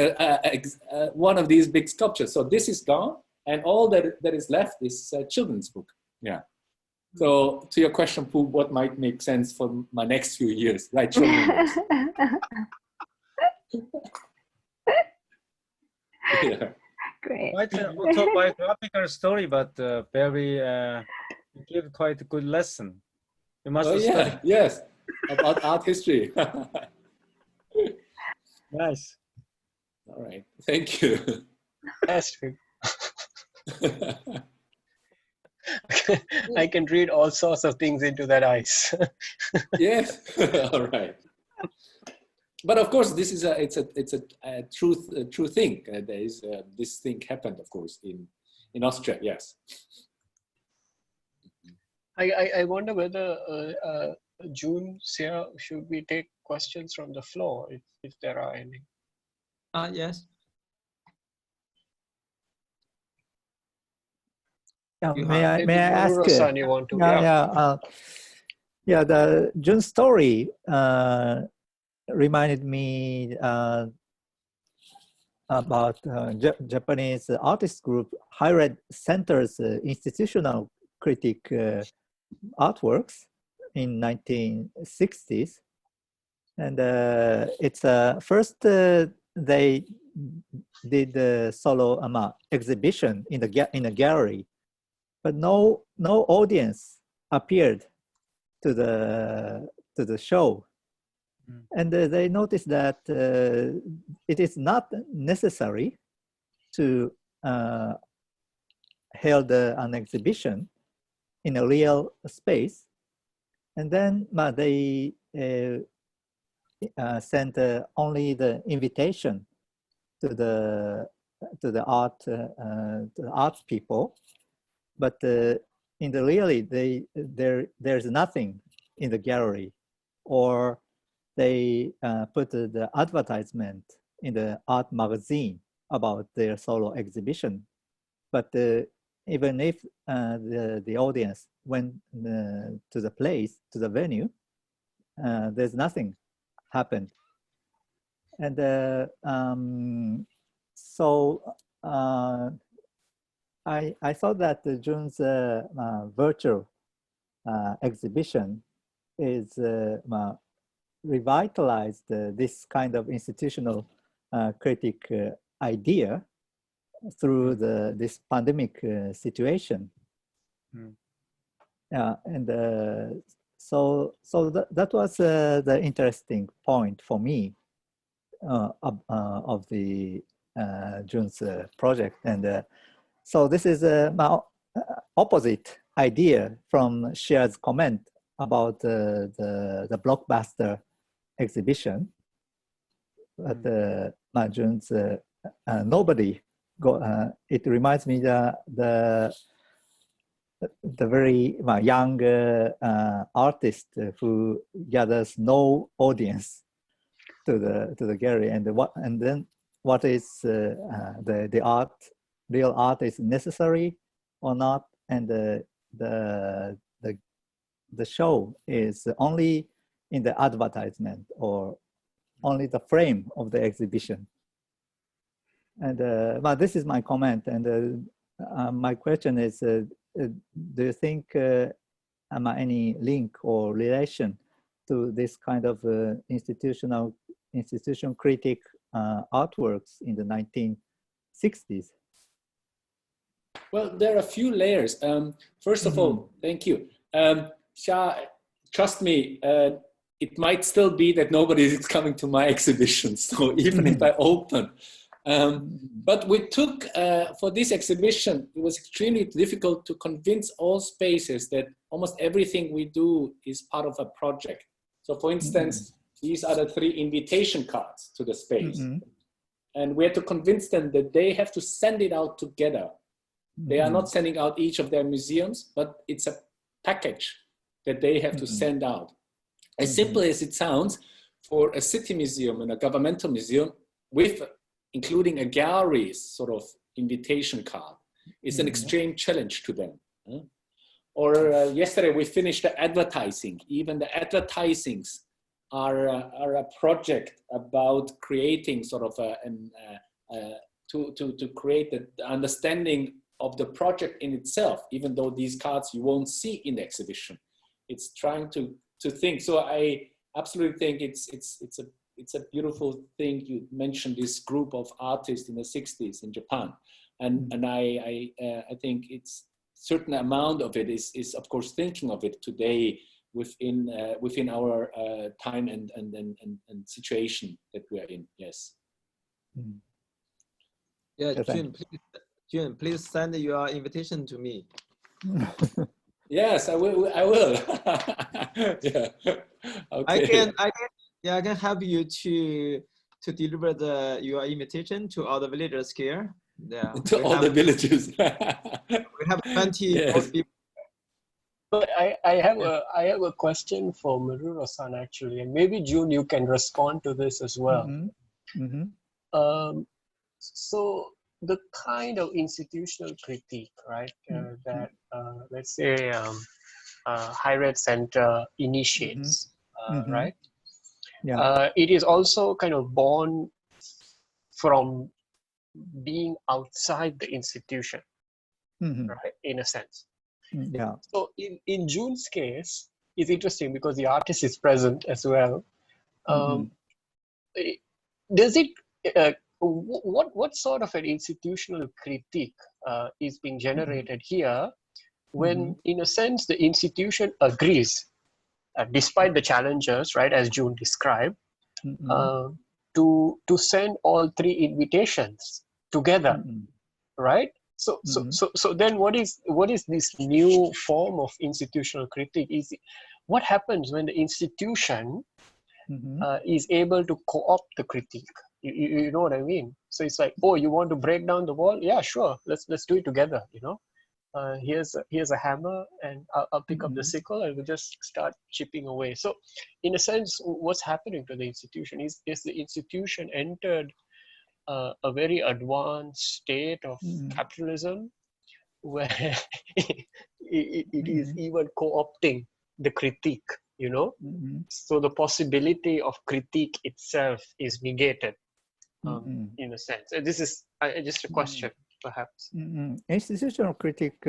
one of these big sculptures. So this is gone, and all that is left is a children's book. Yeah. So to your question, Pooh, what might make sense for my next few years, right? Children's books. Yeah. Great. Quite an autobiographical story, but very give quite a good lesson. You must study. Yes, about art history. Nice. All right, thank you. Yes. I can read all sorts of things into that ice. Yes, all right. But of course, this is a true thing. There is this thing happened, of course, in Austria. Yes. I wonder whether June, Sia, should we take questions from the floor if there are any? Yes. Yeah, may I ask? Meruro-san, you want to? The Jun story reminded me about Japanese artist group High-Red Center's institutional critic artworks in 1960s, and it's first they did a solo exhibition in a gallery, but no audience appeared to the show. And they noticed that it is not necessary to hold an exhibition in a real space. And then they sent only the invitation to the art people, but in the really there's nothing in the gallery, or they put the advertisement in the art magazine about their solo exhibition. But even if the audience went to the place, to the venue, there's nothing happened. And so I thought that Jun's virtual exhibition is revitalized this kind of institutional critic idea through this pandemic situation. And so that was the interesting point for me of the Jun's project. And so this is my opposite idea from Shia's comment about the blockbuster exhibition. But Jun's nobody go. It reminds me the very young artist who gathers no audience to the gallery, and then what is the art, real art, is necessary or not, and the show is only in the advertisement or only the frame of the exhibition. And but this is my comment, and my question is, do you think any link or relation to this kind of institution critic artworks in the 1960s? Well, there are a few layers. First of all, thank you. Xia, trust me, it might still be that nobody is coming to my exhibition. So even if I open, but we took, for this exhibition, it was extremely difficult to convince all spaces that almost everything we do is part of a project. So for instance, these are the 3 invitation cards to the space. And we had to convince them that they have to send it out together. They are not sending out each of their museums, but it's a package that they have to send out. As simple as it sounds, for a city museum and a governmental museum, with including a gallery's sort of invitation card, is an extreme challenge to them. Or yesterday we finished the advertising. Even the advertisings are a project about creating sort of to create the understanding of the project in itself, even though these cards you won't see in the exhibition. It's trying to think. So I absolutely think it's a beautiful thing. You mentioned this group of artists in the 60s in Japan. And I think it's certain amount of it is of course thinking of it today within our time and situation that we are in. Yes. Yeah, Jun, please send your invitation to me. Yes, I will. Yeah. Okay. I can help you to deliver your invitation to all the villagers here. Yeah. To all the villagers. We have 20 people. But I have a question for Meruro-san actually, and maybe Jun, you can respond to this as well. So the kind of institutional critique, right, that let's say Higher Ed Center initiates, right? Yeah. It is also kind of born from being outside the institution, right, in a sense. Yeah. So in Jun's case, it's interesting because the artist is present as well. Does it, what sort of an institutional critique is being generated here when, in a sense, the institution agrees, despite the challenges, right, as Jun described, to send all three invitations together, right? So then what is this new form of institutional critique? What happens when the institution is able to co-opt the critique? You know what I mean? So it's like, oh, you want to break down the wall? Yeah, sure. Let's do it together. You know, here's a hammer, and I'll pick up the sickle, and we'll just start chipping away. So, in a sense, what's happening to the institution is the institution entered a very advanced state of capitalism, where it is even co-opting the critique. You know, so the possibility of critique itself is negated, in a sense. And this is just a question, perhaps. Institutional critique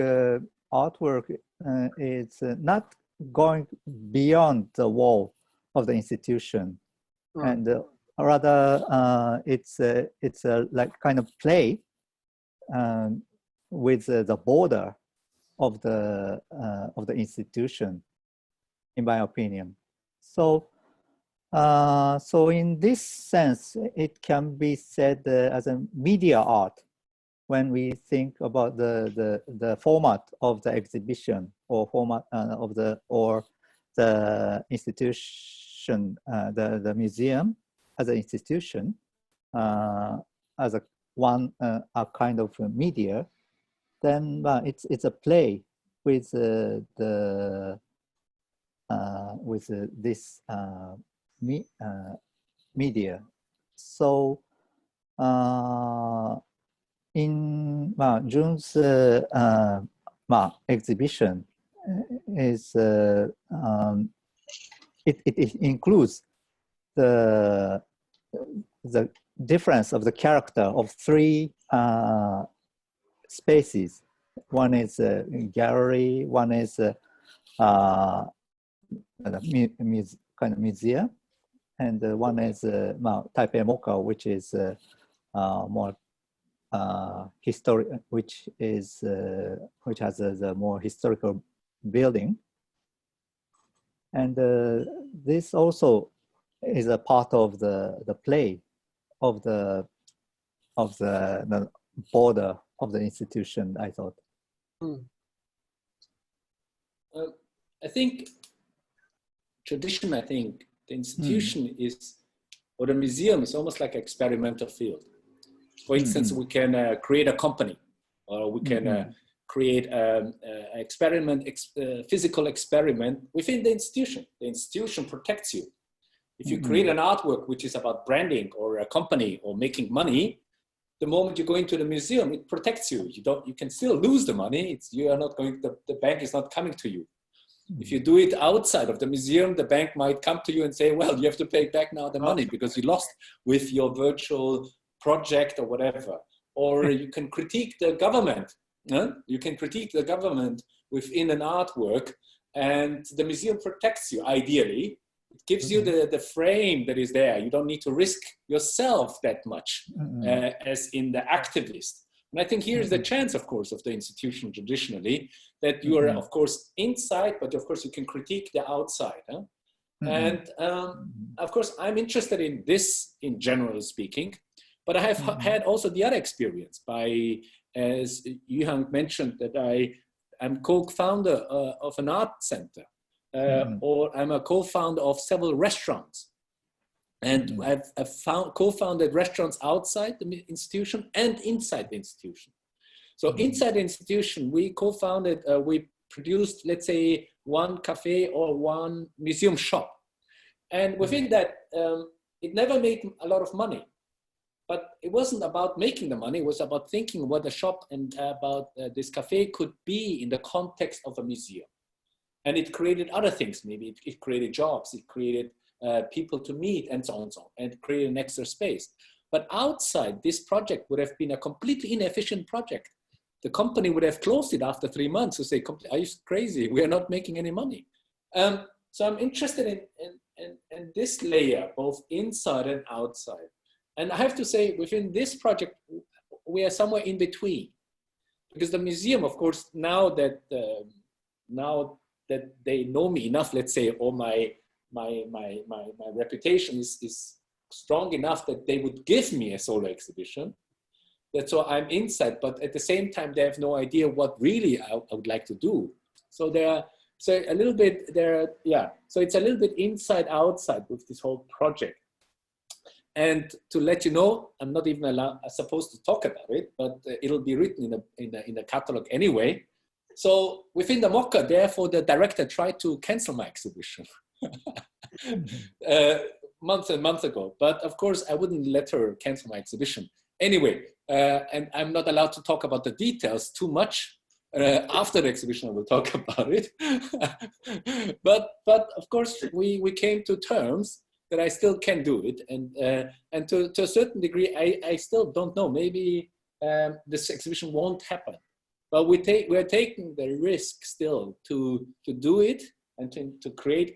artwork is not going beyond the wall of the institution, and rather it's a like kind of play with the border of the institution, in my opinion. So so in this sense, it can be said as a media art when we think about the format of the exhibition or format of the institution, the museum as an institution, as a kind of media. Then it's a play with this media. So in Jun's exhibition is it includes the difference of the character of three spaces. One is a gallery, one is kind of museum, and one is Taipei MOCA, which is more historic, which has a more historical building, and this also is a part of the play of the border of the institution, I thought. I think tradition, the institution is, or the museum is almost like an experimental field. For instance, we can create a company, or we can create an physical experiment within the institution. The institution protects you. If you create an artwork which is about branding or a company or making money, the moment you go into the museum, it protects you. You can still lose the money. You are not going. The bank is not coming to you. If you do it outside of the museum, the bank might come to you and say, well, you have to pay back now the money because you lost with your virtual project or whatever. Or you can critique the government. You can critique the government within an artwork, and the museum protects you, ideally. It gives you the frame that is there. You don't need to risk yourself that much as in the activist. And I think here's the chance, of course, of the institution traditionally, that you are, of course, inside, but of course you can critique the outside. And of course, I'm interested in this in general speaking, but I have had also the other experience by, as Yang mentioned, that I'm co-founder of an art center, or I'm a co-founder of several restaurants. And I've co-founded restaurants outside the institution and inside the institution. So inside the institution, we co-founded, we produced, let's say, one cafe or one museum shop. And within that, it never made a lot of money. but it wasn't about making the money. It was about thinking what the shop and about this cafe could be in the context of a museum. And it created other things. Maybe it created jobs, it created people to meet, and so on and so on, and it created an extra space. But outside, this project would have been a completely inefficient project. The company would have closed it after 3 months to say, are you crazy? We are not making any money. So I'm interested in this layer, both inside and outside. And I have to say, within this project, we are somewhere in between. Because the museum, of course, now that they know me enough, let's say, or my reputation is strong enough that they would give me a solo exhibition. That's why I'm inside, but at the same time, they have no idea what really I would like to do. So so it's a little bit inside outside with this whole project. And to let you know, I'm not even supposed to talk about it, but it'll be written in the catalog anyway. So within the MOCA, therefore, the director tried to cancel my exhibition months and months ago. But of course, I wouldn't let her cancel my exhibition. Anyway, and I'm not allowed to talk about the details too much. After the exhibition, I will talk about it. but of course, we came to terms that I still can do it. And to a certain degree, I still don't know. Maybe this exhibition won't happen. But we're taking the risk still to do it and to create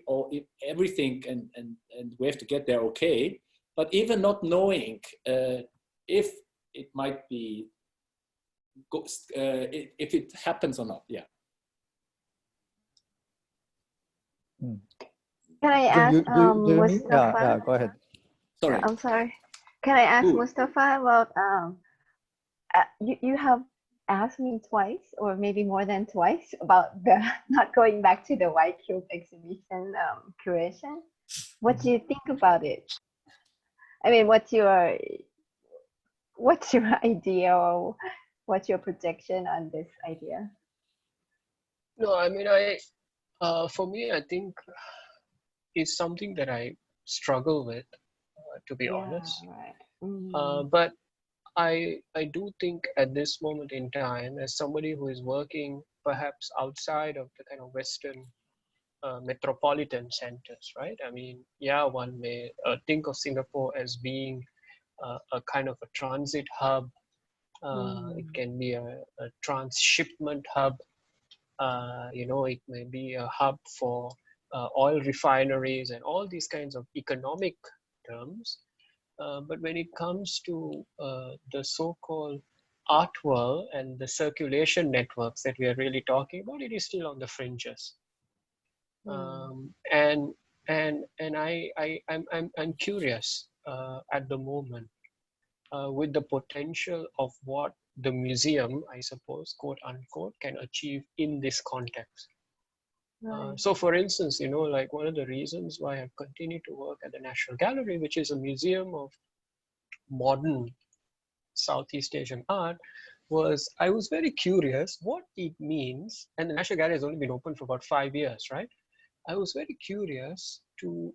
everything, and we have to get there okay. But even not knowing if it might be, if it happens or not, yeah. Can I ask Mustafa? Yeah, go ahead. Sorry. I'm sorry. Can I ask Mustafa about, you have asked me twice, or maybe more than twice, about the not going back to the White Cube exhibition curation. What do you think about it? I mean, what's your idea, or what's your projection on this idea? No, I mean, for me, I think it's something that I struggle with, to be honest. Right. But I do think at this moment in time, as somebody who is working perhaps outside of the kind of Western metropolitan centers, right? I mean, yeah, one may think of Singapore as being a kind of a transit hub. It can be a transshipment hub. It may be a hub for oil refineries and all these kinds of economic terms. But when it comes to the so-called art world and the circulation networks that we are really talking about, it is still on the fringes. And I'm curious at the moment with the potential of what the museum, I suppose, quote unquote, can achieve in this context. So for instance, like one of the reasons why I've continued to work at the National Gallery, which is a museum of modern Southeast Asian art, was I was very curious what it means. And the National Gallery has only been open for about 5 years, right? I was very curious to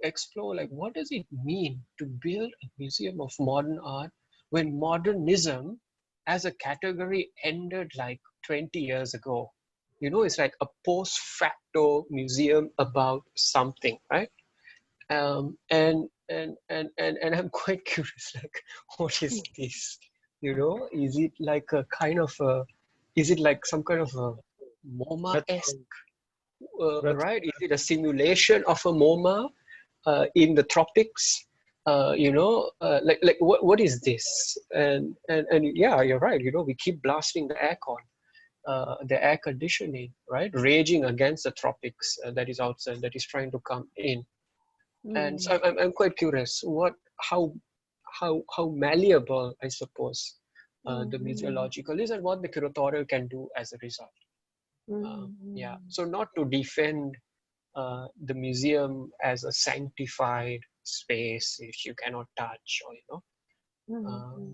explore, like, what does it mean to build a museum of modern art when modernism as a category ended like 20 years ago? It's like a post facto museum about something, right? And I'm quite curious, like, what is this? Is it like a kind of is it like some kind of a MoMA-esque, right? Is it a simulation of a MoMA in the tropics? Like what is this? And yeah, you're right. We keep blasting the aircon. The air conditioning, right, raging against the tropics that is outside, that is trying to come in. And so I'm quite curious how malleable, I suppose, the museological is, and what the curatorial can do as a result. Yeah, so not to defend the museum as a sanctified space which you cannot touch, or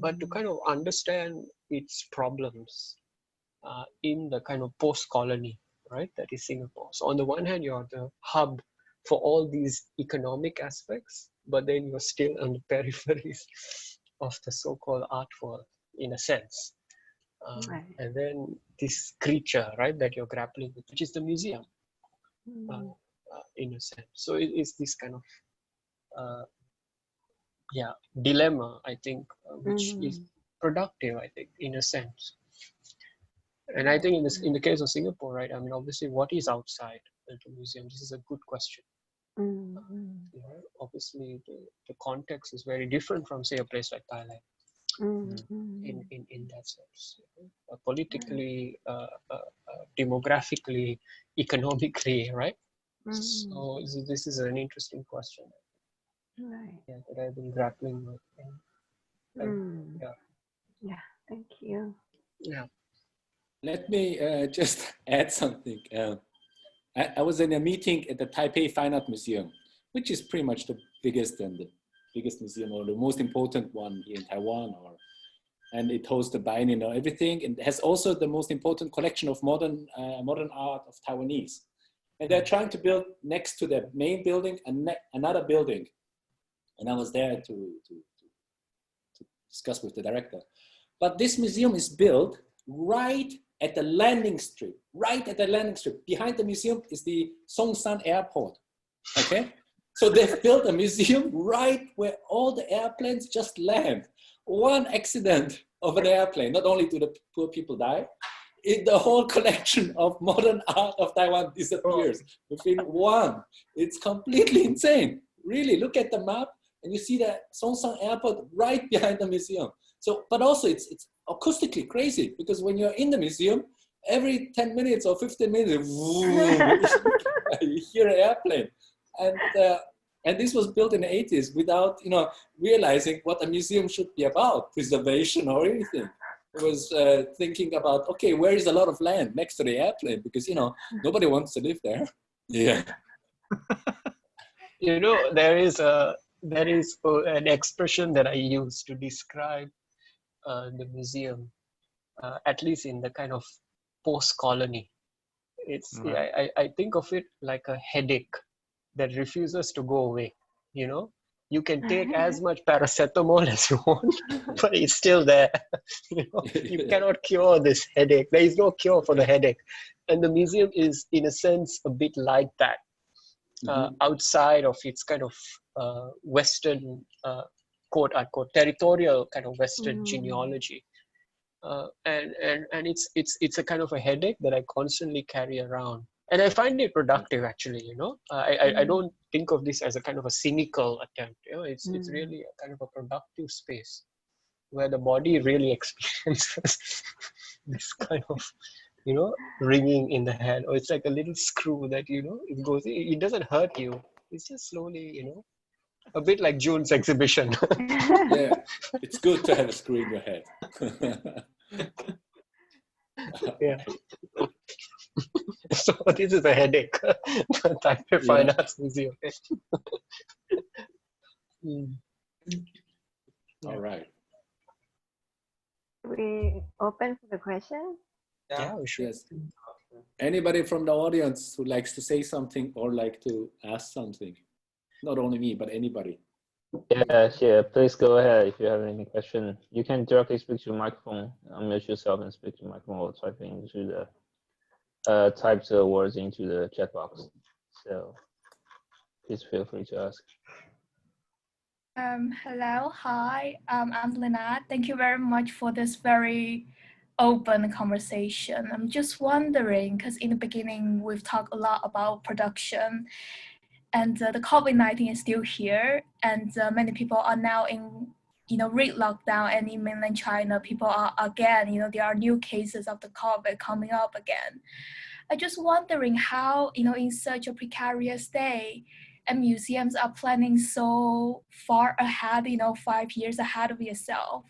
but to kind of understand its problems in the kind of post-colony, right, that is Singapore. So on the one hand, you're the hub for all these economic aspects, but then you're still on the peripheries of the so-called art world, in a sense. Right. And then this creature, right, that you're grappling with, which is the museum, in a sense. So it's this kind of dilemma, I think, which is productive, I think, in a sense. And I think in the case of Singapore, right, I mean, obviously, what is outside the museum? This is a good question. You know, obviously, the context is very different from, say, a place like Thailand. In that sense, politically, demographically, economically, right? So this is an interesting question, Right. yeah, that I've been grappling with. Yeah, thank you. Yeah. Let me just add something. I was in a meeting at the Taipei Fine Art Museum, which is pretty much the biggest museum, or the most important one here in Taiwan, and it hosts the biennial, everything, and has also the most important collection of modern art of Taiwanese. And they're trying to build next to the main building another building, and I was there to discuss with the director. But this museum is built right at the landing strip, Behind the museum is the Songshan Airport, okay? So they've built a museum right where all the airplanes just land. One accident of an airplane, not only do the poor people die, the whole collection of modern art of Taiwan disappears within one. It's completely insane. Really, look at the map and you see the Songshan Airport right behind the museum. So, but also it's acoustically crazy, because when you're in the museum, every 10 minutes or 15 minutes, you hear an airplane. And this was built in the 80s without, realizing what a museum should be about, preservation or anything. It was thinking about, okay, where is a lot of land next to the airplane? Because, nobody wants to live there. Yeah. There is an expression that I use to describe the museum, at least in the kind of post-colony. It's I think of it like a headache that refuses to go away. You can take as much paracetamol as you want, but it's still there. You cannot cure this headache. There is no cure for the headache, and the museum is, in a sense, a bit like that. Outside of its kind of Western, quote unquote, territorial kind of Western genealogy, and it's a kind of a headache that I constantly carry around, and I find it productive, actually. I don't think of this as a kind of a cynical attempt. It's really a kind of a productive space where the body really experiences this kind of ringing in the head, or it's like a little screw that it goes. It doesn't hurt you. It's just slowly, a bit like Jun's exhibition. Yeah, it's good to have a screw in your head. Yeah. So this is a headache. The Taipei Fine Arts Museum. All right. We open for the question? Yeah, we should. Yes. Anybody from the audience who likes to say something or like to ask something? Not only me, but anybody. Yeah, please go ahead if you have any question. You can directly speak to the microphone, unmute yourself and speak to the microphone, or type into the type the words into the chat box. So please feel free to ask. Hello, hi, I'm Lena. Thank you very much for this very open conversation. I'm just wondering, because in the beginning we've talked a lot about production, and the COVID-19 is still here, and many people are now in real lockdown, and in mainland China people are again, there are new cases of the COVID coming up again. I'm just wondering how, in such a precarious day, and museums are planning so far ahead, 5 years ahead of yourself.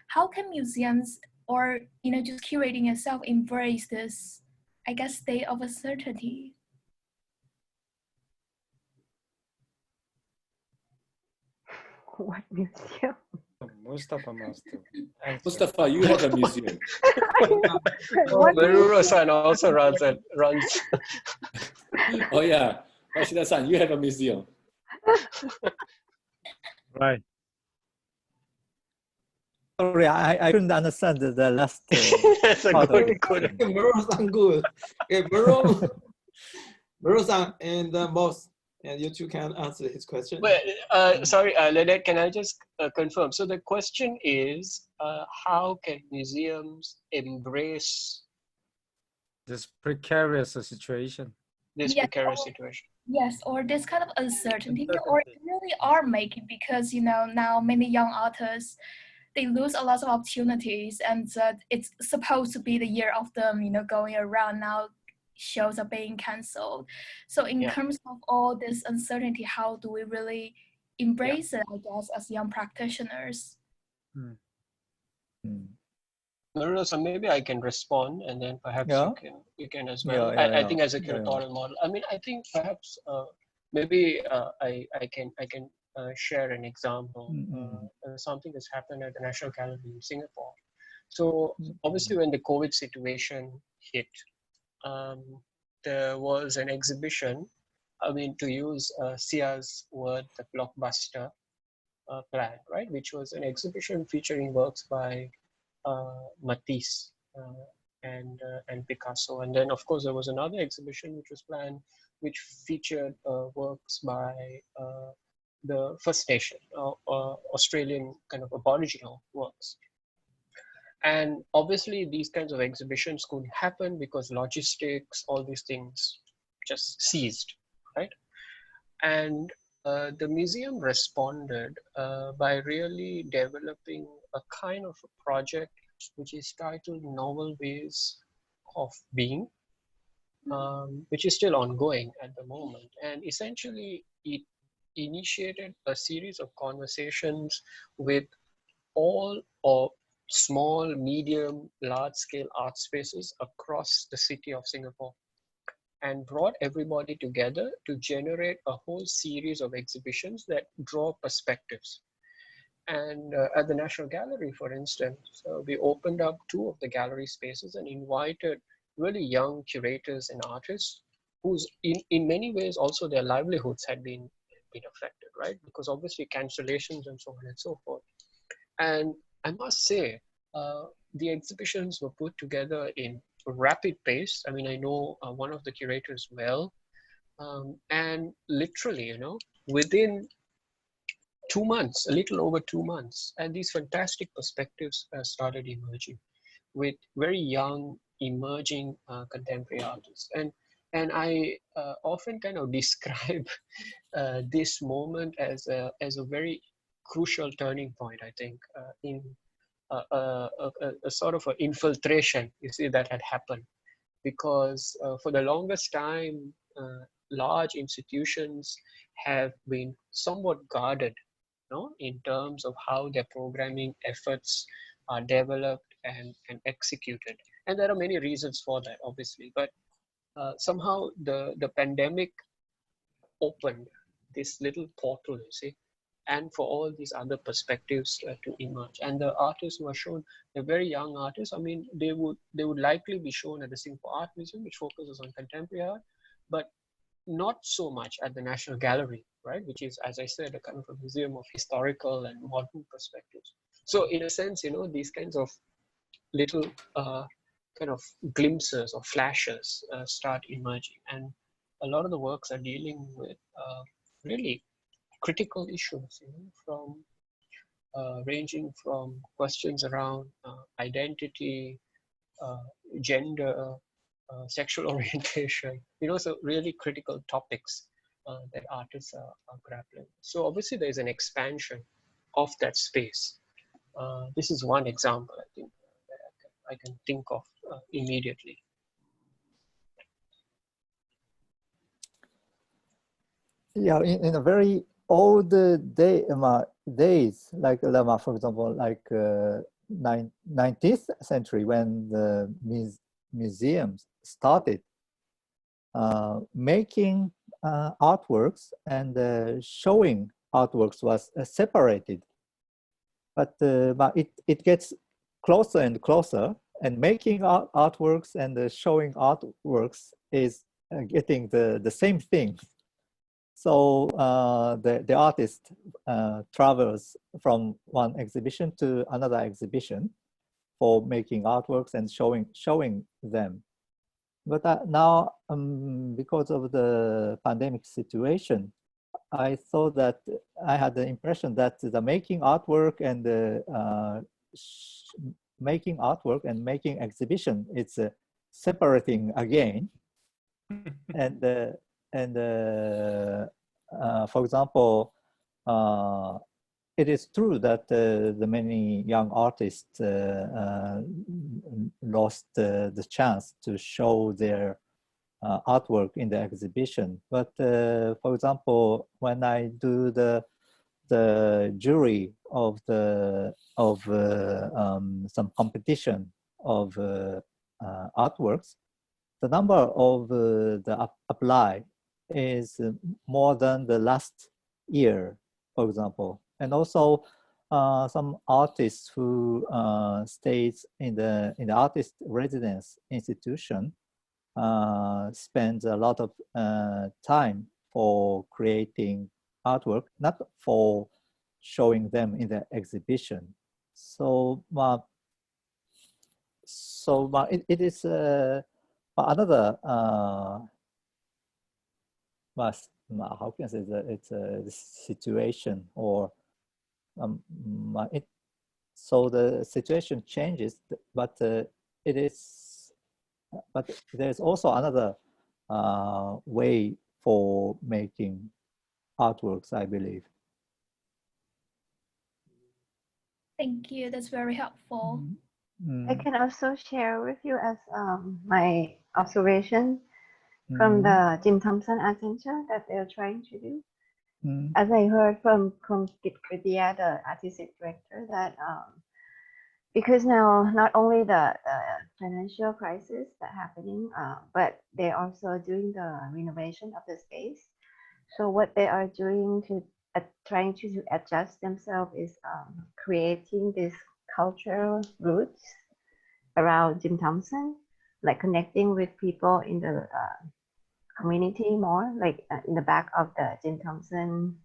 How can museums, or just curating yourself, embrace this, I guess, state of uncertainty? What museum? Mustafa must. Mustafa, you have a museum. Meruro-san also runs. Oh yeah, Washida-san, you have a museum. Right. Sorry, I couldn't understand the last. That's a good. Meruro-san good. Okay, Meruro-san and boss, and you two can answer his question. Well, sorry, Lynette, can I just confirm? So the question is, how can museums embrace this precarious situation? This precarious situation. Yes, or this kind of uncertainty, or it really are making, because now many young artists, they lose a lot of opportunities, and it's supposed to be the year of them, going around. Now shows are being canceled. So in terms of all this uncertainty, how do we really embrace it, I guess, as young practitioners? Meruro, so maybe I can respond, and then perhaps you can as well. I think as a curatorial model. I mean, I think perhaps maybe I can share an example. Something that's happened at the National Gallery in Singapore. So obviously, when the COVID situation hit, there was an exhibition. I mean, to use Sia's word, the blockbuster plan, right? Which was an exhibition featuring works by Matisse and Picasso, and then of course there was another exhibition which was planned, which featured works by the First Nation, Australian kind of Aboriginal works. And obviously these kinds of exhibitions couldn't happen because logistics, all these things just ceased, right? And the museum responded by really developing a kind of a project which is titled Novel Ways of Being, which is still ongoing at the moment. And essentially it initiated a series of conversations with all of small, medium, large-scale art spaces across the city of Singapore, and brought everybody together to generate a whole series of exhibitions that draw perspectives. And at the National Gallery, for instance, we opened up 2 of the gallery spaces and invited really young curators and artists whose in many ways also their livelihoods had been affected, right? Because obviously cancellations and so on and so forth. And I must say, the exhibitions were put together in rapid pace. I mean, I know one of the curators well, and literally, within 2 months, a little over 2 months, and these fantastic perspectives started emerging with very young, emerging contemporary artists. And I often kind of describe this moment as a very crucial turning point, I think, in a sort of an infiltration, you see, that had happened. Because for the longest time, large institutions have been somewhat guarded, in terms of how their programming efforts are developed and executed. And there are many reasons for that, obviously. But somehow the pandemic opened this little portal, you see, and for all these other perspectives to emerge. And the artists who are shown, they're very young artists. I mean, they would likely be shown at the Singapore Art Museum, which focuses on contemporary art, but not so much at the National Gallery, right? Which is, as I said, a kind of a museum of historical and modern perspectives. So in a sense, these kinds of little kind of glimpses or flashes start emerging. And a lot of the works are dealing with really critical issues, from ranging from questions around identity, gender, sexual orientation, so really critical topics that artists are grappling. So obviously there's an expansion of that space. This is one example, I think, that I can think of immediately. Yeah, in a very old days, like for example, like 19th century, when the museums started, making artworks and showing artworks was separated. But it gets closer and closer, and making artworks and showing artworks is getting the same thing. So the artist travels from one exhibition to another exhibition for making artworks and showing them. But now, because of the pandemic situation, I thought that I had the impression that the making artwork and making exhibition, it's separating again. and for example, it is true that the many young artists lost the chance to show their artwork in the exhibition. But for example, when I do the jury of some competition of artworks, the number of the apply is more than the last year, for example. And also some artists who stays in the artist residence institution spends a lot of time for creating artwork, not for showing them in the exhibition. So it is another how can I say that it's a situation, or so the situation changes, but but there's also another way for making artworks, I believe. Thank you. That's very helpful. I can also share with you as my observation from the Jim Thompson Art Center that they're trying to do. As I heard from Kritia, the artistic director, that because now not only the financial crisis that's happening, but they're also doing the renovation of the space. So what they are doing to trying to adjust themselves is creating this cultural roots around Jim Thompson, like connecting with people in the community more, like in the back of the Jim Thompson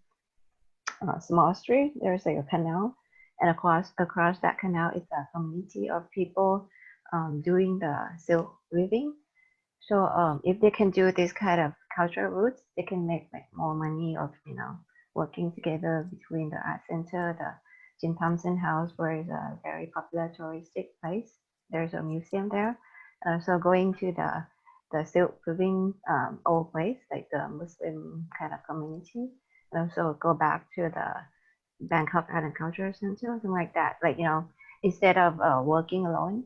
small street, there's like a canal, and across that canal is a community of people doing the silk weaving. So if they can do this kind of cultural roots, they can make like more money of working together between the art center, the Jim Thompson house, where is a very popular touristic place. There's a museum there. So going to the silk weaving old place, like the Muslim kind of community, and also go back to the Bangkok Art and Culture Center, something like that. Like, instead of working alone,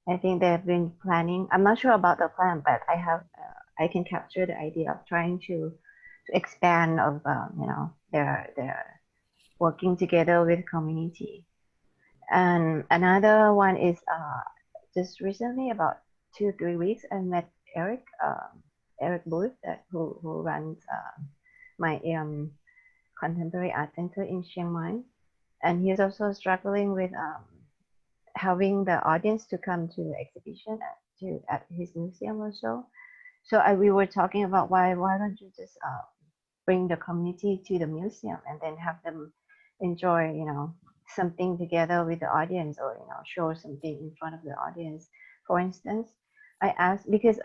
I think they've been planning. I'm not sure about the plan, but I can capture the idea of trying to expand of their working together with community. And another one is just recently, about 2-3 weeks, I met Eric Booth, who runs my contemporary art center in Chiang Mai, and he's also struggling with having the audience to come to the exhibition at his museum or so. So we were talking about why don't you just bring the community to the museum and then have them enjoy something together with the audience, or show something in front of the audience. For instance, I asked, because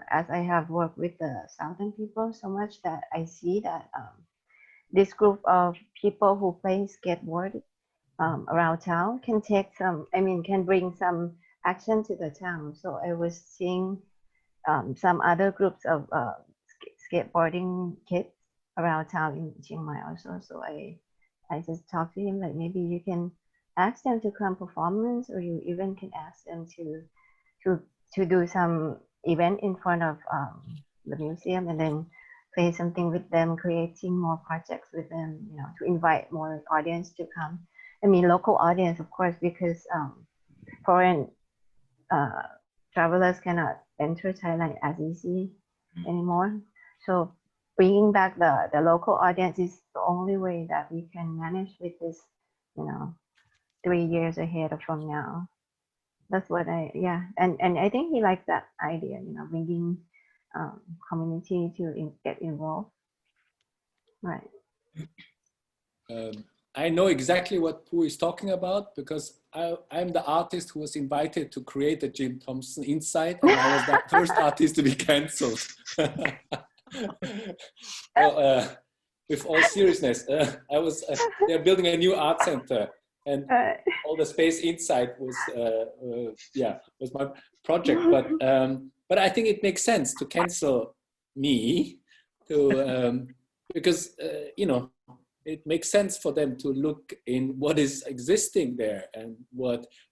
as I have worked with the Southern people so much, that I see that this group of people who play skateboard around town can can bring some action to the town. So I was seeing some other groups of skateboarding kids around town in Chiang Mai also. So I just talked to him, like, maybe you can ask them to come performance, or you even can ask them to do some event in front of the museum, and then play something with them, creating more projects with them, to invite more audience to come. I mean, local audience, of course, because foreign travelers cannot enter Thailand as easy anymore. So bringing back the local audience is the only way that we can manage with this, 3 years ahead of from now. That's what and I think he liked that idea, bringing community to get involved. Right. I know exactly what Pooh is talking about because I'm the artist who was invited to create the Jim Thompson Insight, and I was the first artist to be cancelled. Well, with all seriousness, they're building a new art center, and all the space inside was was my project. But I think it makes sense to cancel me because you know, it makes sense for them to look in what is existing there and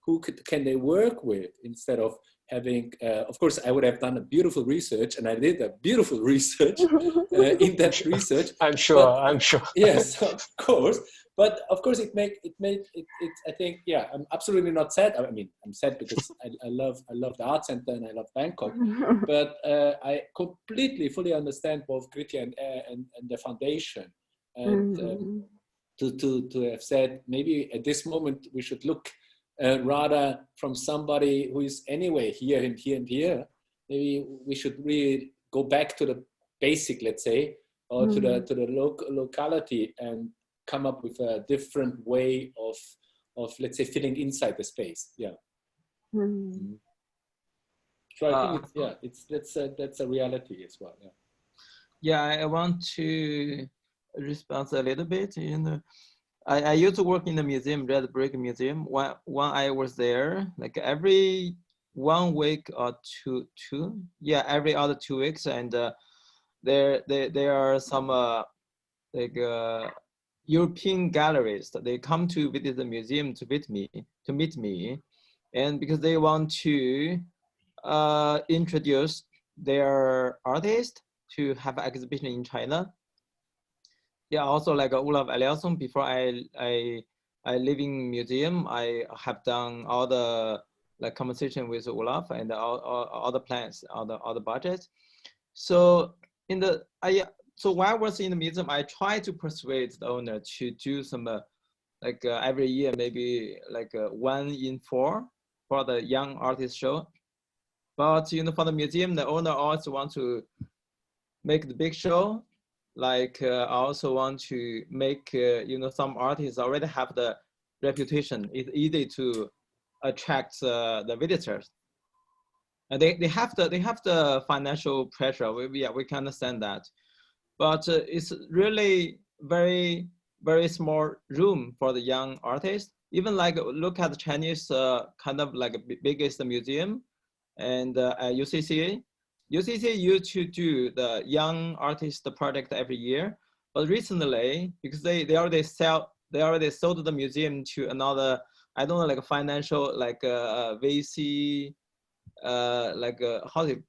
who can they work with, instead of having, of course, I would have done a beautiful research, and I did a beautiful research, in-depth research. I'm sure. But, I'm sure. Yes, of course. But of course, it. I think, yeah, I'm absolutely not sad. I mean, I'm sad because I love the art center and I love Bangkok. But I completely, fully understand both Kriti and the foundation. And to have said, maybe at this moment we should look rather from somebody who is anyway here and here and here. Maybe we should really go back to the basic, let's say, or to the locality, and come up with a different way of let's say filling inside the space. Yeah. So I think that's a reality as well. Yeah. Yeah, I want to respond a little bit. You know, I used to work in the museum, Red Brick Museum. When I was there, like every 1 week or two, every other 2 weeks, and there are some European galleries that they come to visit the museum to meet me, and because they want to introduce their artists to have an exhibition in China. Yeah, also like Olaf Eliasson, before I live in museum, I have done all the like conversation with Olaf and all the plans, all the budgets. So so while I was in the museum, I tried to persuade the owner to do some every year, maybe like 1 in 4 for the young artist show. But you know, for the museum, the owner also wants to make the big show. Like I also want to make you know, some artists already have the reputation. It's easy to attract the visitors. And they have the financial pressure. We can understand that, but it's really very, very small room for the young artists. Even like look at the Chinese kind of like biggest museum, and UCCA. UCCA used to do the young artist project every year, but recently, because they already sold the museum to another, I don't know, like a financial, like VC, like the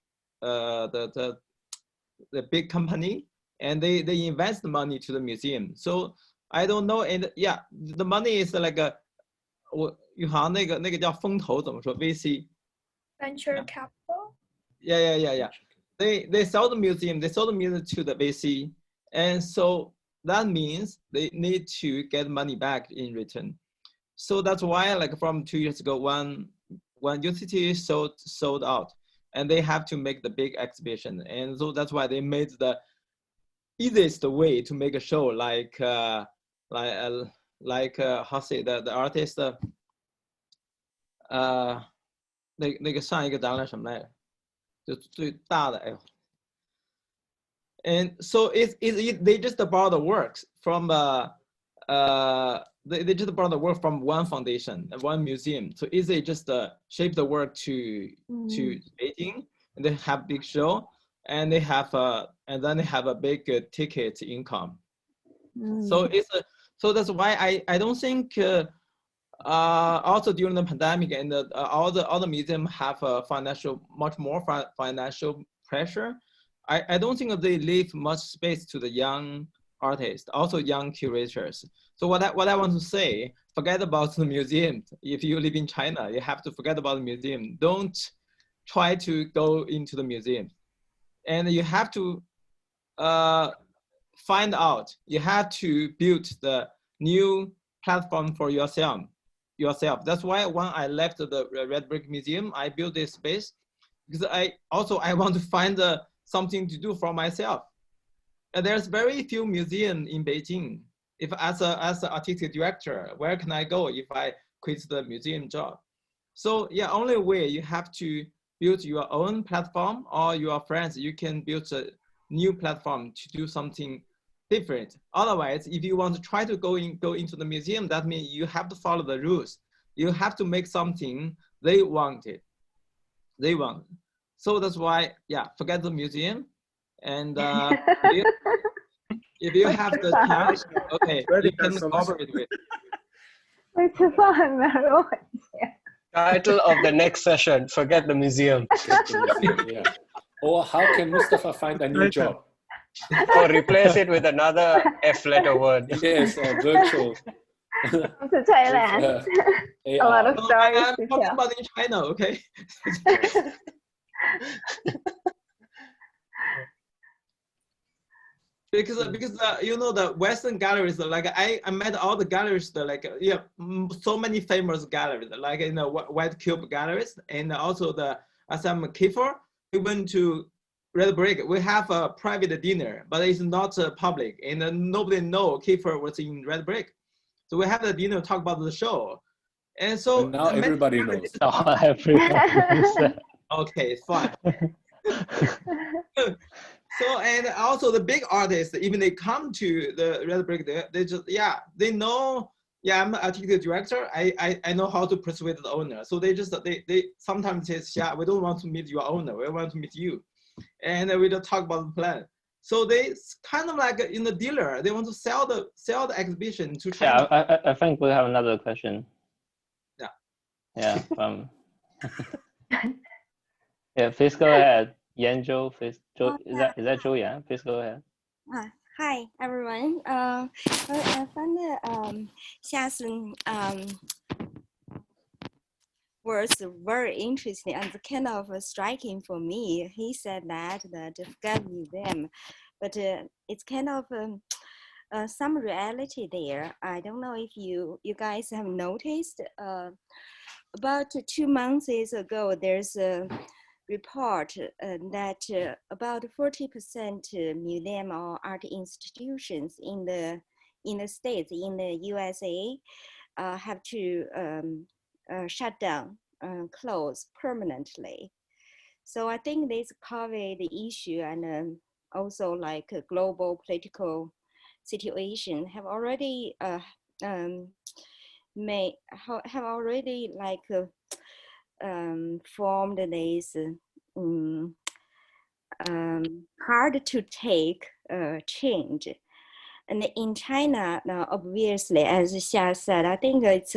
big company, and they invest the money to the museum. So I don't know, and yeah, the money is like a 宇航那个叫风投怎么说 VC venture capital. Yeah. They sell the museum. They sold the museum to the VC, and so that means they need to get money back in return. So that's why, like from 2 years ago, when UCT sold out, and they have to make the big exhibition, and so that's why they made the easiest way to make a show, like how say the artist 那个上一个展览什么来着？就最大的，哎呦。And so they just brought the works from they just brought the work from one foundation, one museum. So easily just shape the work to Beijing, and they have big show, and they have and then they have a big ticket income. So so that's why I don't think also during the pandemic and all the museums have much more financial pressure. I don't think they leave much space to the young artists, also young curators. So what I want to say, forget about the museum. If you live in China, you have to forget about the museum. Don't try to go into the museum. And you have to find out, you have to build the new platform for yourself. That's why when I left the Red Brick Museum, I built this space because I want to find something to do for myself. there's very few museums in Beijing. If as an artistic director, where can I go if I quit the museum job? So yeah, only way you have to build your own platform, or your friends, you can build a new platform to do something different. Otherwise, if you want to try to go into the museum, that means you have to follow the rules. You have to make something they wanted. They want. So that's why, yeah, forget the museum. And if you have the chance, okay, you can cooperate with. Title of the next session, forget the museum. Yeah. Or how can Mustafa find a new job? Or replace it with another F-letter word. Yes, virtual. Come to Thailand. A lot of stories I'm talking about in China, okay? because you know, the Western galleries, like I met all the galleries, like yeah, so many famous galleries, like in the White Cube galleries, and also the SM Kiefer. We went to Red Brick. We have a private dinner, but it's not public, and nobody know Kiefer was in Red Brick. So we have the dinner, talk about the show, and so and now everybody knows. Oh, everybody knows. Okay, fine. So, and also the big artists, even they come to the Red Brick, they just, yeah, they know, yeah, I'm an artistic director. I know how to persuade the owner. So they just, they sometimes say, yeah, we don't want to meet your owner. We want to meet you. And we just talk about the plan. So they kind of like in the dealer, they want to sell the exhibition to China. Yeah, I think we have another question. Yeah. Yeah. Yeah, please go ahead. Yanguo, please. Is that Zhou Yan? Please go ahead. Hi everyone. I found Xiasun was very interesting and kind of striking for me. He said that forget museum, but it's kind of some reality there. I don't know if you guys have noticed. About 2 months ago, there's a report that about 40% museum or art institutions in the States, in the USA, have to shut down, close permanently. So I think this COVID issue and also like a global political situation have already formed this hard to take change. And in China, now obviously, as Xia said, I think it's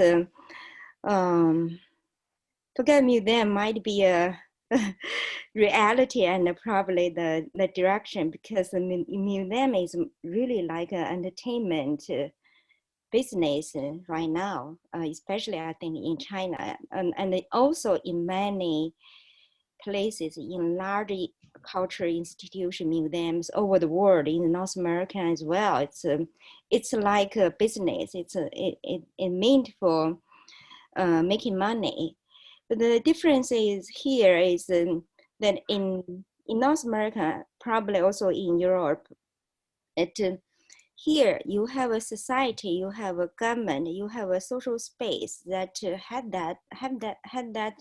forget museum might be a reality and probably the direction, because the museum is really like an entertainment business right now, especially I think in China, and also in many places in large cultural institution museums over the world, in North America as well. It's like a business. It meant for making money. But the difference is here is that in North America, probably also in Europe, here you have a society, you have a government, you have a social space that had that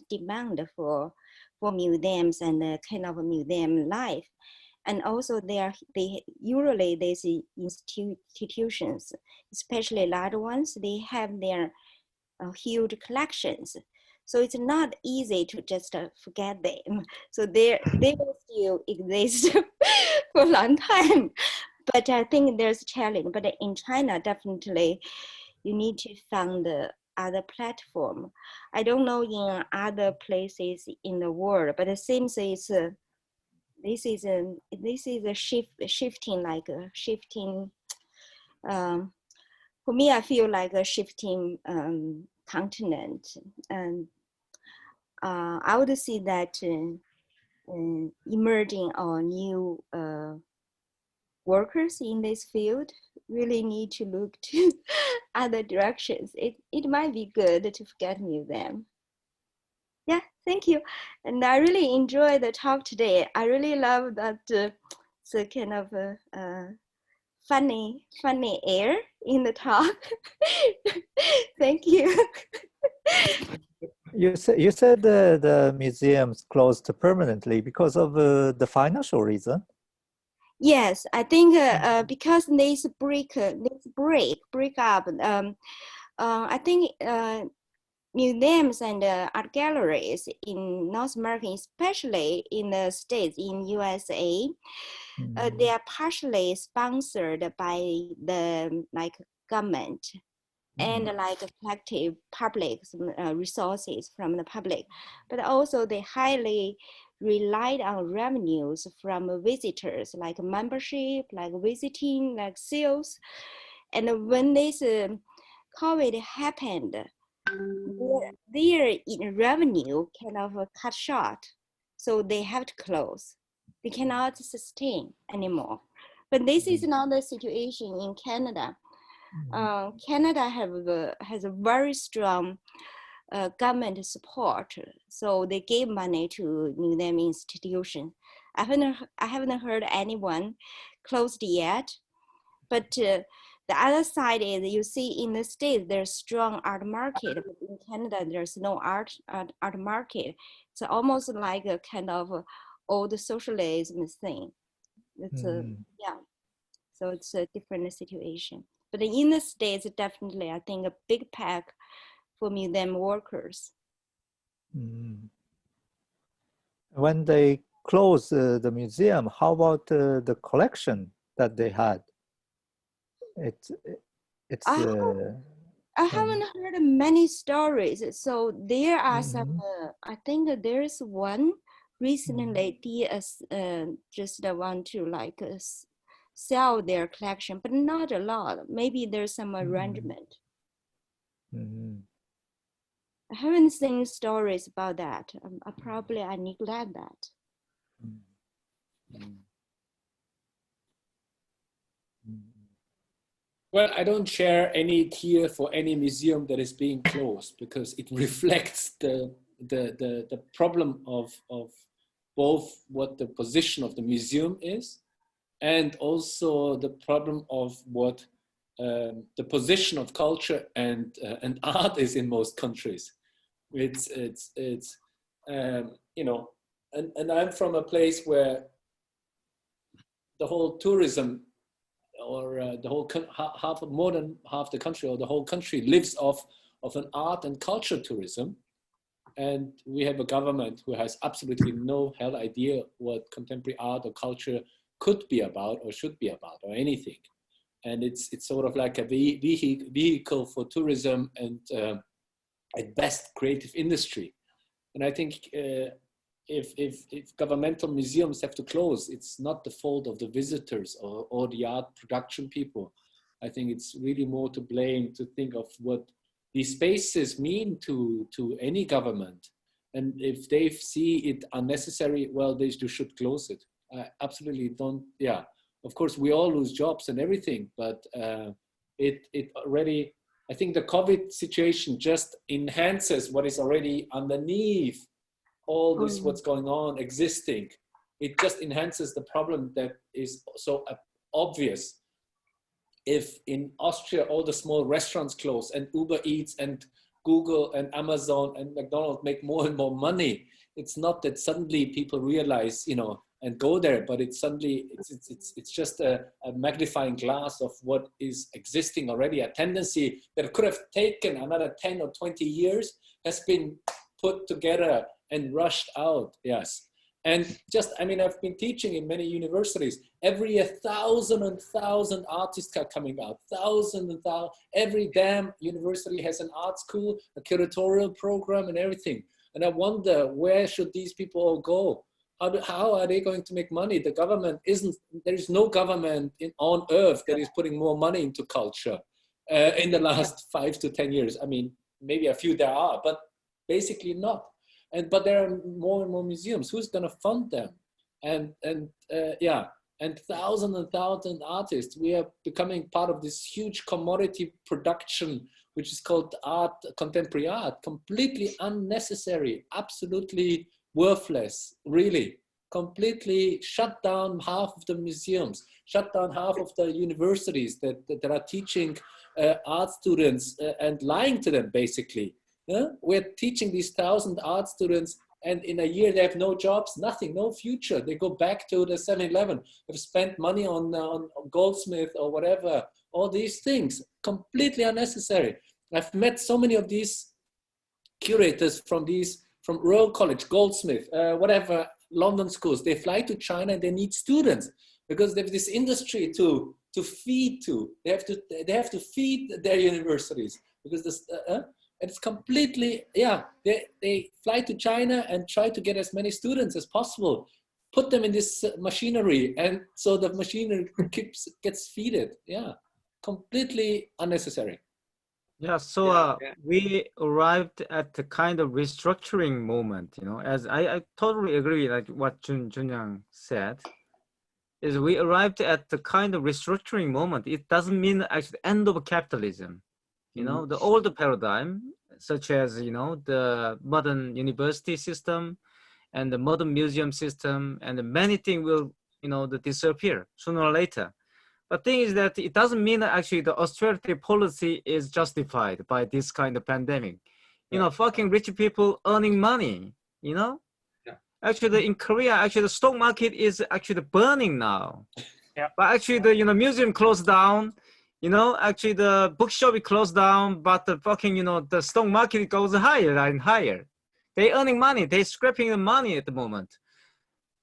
demand for museums and kind of a museum life. And also usually these institutions, especially large ones, they have their huge collections. So it's not easy to just forget them. So they will still exist for a long time. But I think there's a challenge. But in China, definitely, you need to find the other platform. I don't know in other places in the world, but it seems this is a shifting. For me, I feel like a shifting continent, and I would see that emerging or new workers in this field really need to look to other directions. It might be good to forget museum. Yeah, thank you. And I really enjoyed the talk today. I really love that a kind of funny air in the talk. Thank you. You said the museums closed permanently because of the financial reason. Yes, I think because they break up. I think museums and art galleries in North America, especially in the States, in USA, they are partially sponsored by the government and collective public resources from the public, but also they highly relied on revenues from visitors, like membership, like visiting, like sales. And when this COVID happened, their revenue kind of cut short, so they have to close. They cannot sustain anymore. But this is not the situation in Canada. Canada has a very strong government support, so they gave money to museum institutions. I haven't heard anyone closed yet, but the other side is you see in the States there's strong art market, but in Canada there's no art market. It's almost like a kind of old socialism thing. It's so it's a different situation. But in the States, definitely, I think a big pack for museum workers. When they close the museum, how about the collection that they had? I haven't heard many stories. So there are some, I think there's one recently, just want to sell their collection, but not a lot. Maybe there's some arrangement. I haven't seen stories about that. I neglect that. Well, I don't share any tear for any museum that is being closed, because it reflects the problem of both what the position of the museum is, and also the problem of what the position of culture and art is in most countries. It's you know, and I'm from a place where the whole tourism, or the whole more than half the country, or the whole country, lives off of an art and culture tourism. And we have a government who has absolutely no hell idea what contemporary art or culture could be about or should be about or anything. And it's sort of like a vehicle for tourism and at best creative industry. And I think if governmental museums have to close, it's not the fault of the visitors or the art production people. I think it's really more to blame to think of what these spaces mean to any government. And if they see it unnecessary, well, they should close it. I absolutely don't, yeah. Of course, we all lose jobs and everything, but it already, I think the COVID situation just enhances what is already underneath all this, what's going on, existing. It just enhances the problem that is so obvious. If in Austria, all the small restaurants close and Uber Eats and Google and Amazon and McDonald's make more and more money, it's not that suddenly people realize, you know, and go there, but it's suddenly, it's just a magnifying glass of what is existing already. A tendency that could have taken another 10 or 20 years has been put together and rushed out, yes. And just, I mean, I've been teaching in many universities. Every year, 1,000 artists are coming out, 1,000. Every damn university has an art school, a curatorial program and everything. And I wonder, where should these people all go? How are they going to make money? The government isn't, there is no government on earth that is putting more money into culture in the last 5 to 10 years. I mean, maybe a few there are, but basically not. But there are more and more museums. Who's going to fund them? And 1,000 artists. We are becoming part of this huge commodity production, which is called art, contemporary art. Completely unnecessary, absolutely worthless, really. completely shut down half of the museums, shut down half of the universities that are teaching art students and lying to them, basically. We're teaching these 1,000 art students, and in a year they have no jobs, nothing, no future. They go back to the 7-Eleven, have spent money on Goldsmith or whatever, all these things, completely unnecessary. I've met so many of these curators from Royal College, Goldsmith, whatever, London schools. They fly to China and they need students because they have this industry to feed to. They have to feed their universities because this, it's completely, yeah, they fly to China and try to get as many students as possible, put them in this machinery, and so the machinery gets feeded. Yeah, completely unnecessary. Yeah, so we arrived at the kind of restructuring moment, you know, as I totally agree, like what Jun Yang said, is we arrived at the kind of restructuring moment. It doesn't mean actually the end of capitalism. You know, the old paradigm, such as, you know, the modern university system and the modern museum system and many things will, you know, disappear sooner or later. But the thing is that it doesn't mean that actually the austerity policy is justified by this kind of pandemic. You know, fucking rich people earning money, you know? Yeah. Actually, in Korea, actually the stock market is actually burning now. Yeah. But actually the, you know, museum closed down, you know, actually the bookshop is closed down, but the fucking, you know, the stock market goes higher and higher. They earning money, they scraping the money at the moment.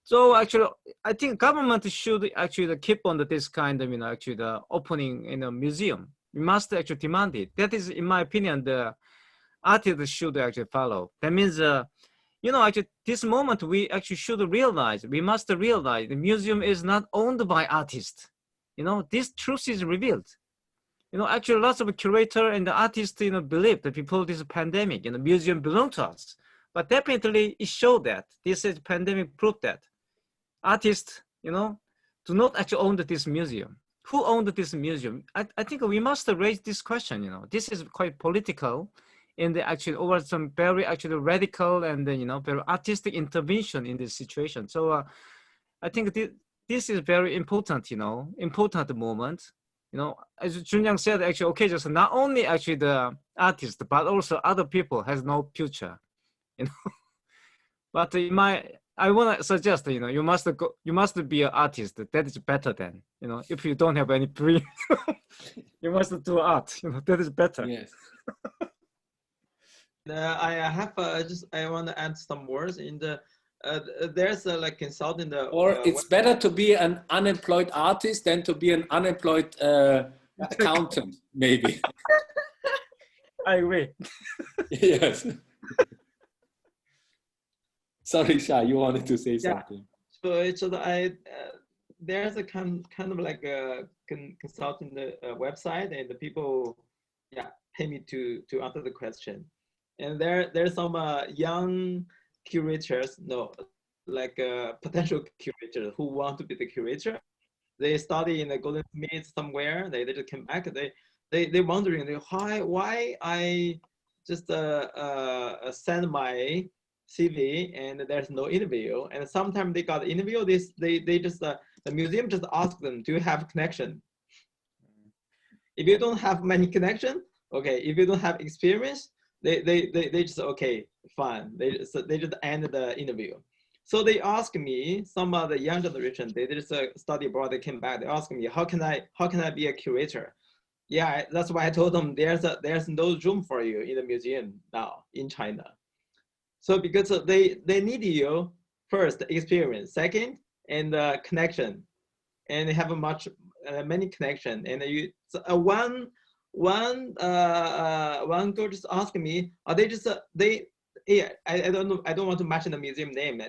So actually, I think government should actually keep on this kind of, you know, actually the opening in a museum. We must actually demand it. That is, in my opinion, the artists should actually follow. That means, you know, actually this moment we actually should realize, we must realize the museum is not owned by artists. You know, this truth is revealed. You know, actually lots of curator and the artists, you know, believe that before this pandemic, you know, museum belong to us. But definitely it showed that, this is pandemic proved that. Artists, you know, do not actually own this museum. Who owned this museum? I think we must raise this question, you know. This is quite political in the actually over some very actually radical and, you know, very artistic intervention in this situation. So I think this is very important, you know, important moment. You know, as Jun Yang said, actually, okay, just not only actually the artist, but also other people has no future, you know. But I want to suggest, you know, you must be an artist. That is better than, you know, if you don't have any dream, you must do art. You know, that is better. Yes. I want to add some words in the. There's a like consultant. Or it's better to be an unemployed artist than to be an unemployed accountant, maybe. I agree. Yes. Sorry, Sha, you wanted to say something. So there's a kind of like a consultant website, and the people pay me to answer the question. And there's some young curators, like potential curators who want to be the curator. They study in the Golden Smith somewhere. They just came back. They wondering why I just send my CV and there's no interview. And sometimes they got the interview. They just the museum just ask them, do you have connection? If you don't have many connection, okay. If you don't have experience, they just okay, fine. They just end the interview. So they ask me, some of the young generation, they just study abroad. They came back. They ask me, how can I be a curator? Yeah, that's why I told them there's no room for you in the museum now in China. So because they need you first, experience, second, and connection, and they have many connection. And one girl just asked me, are they just I don't know, I don't want to mention the museum name.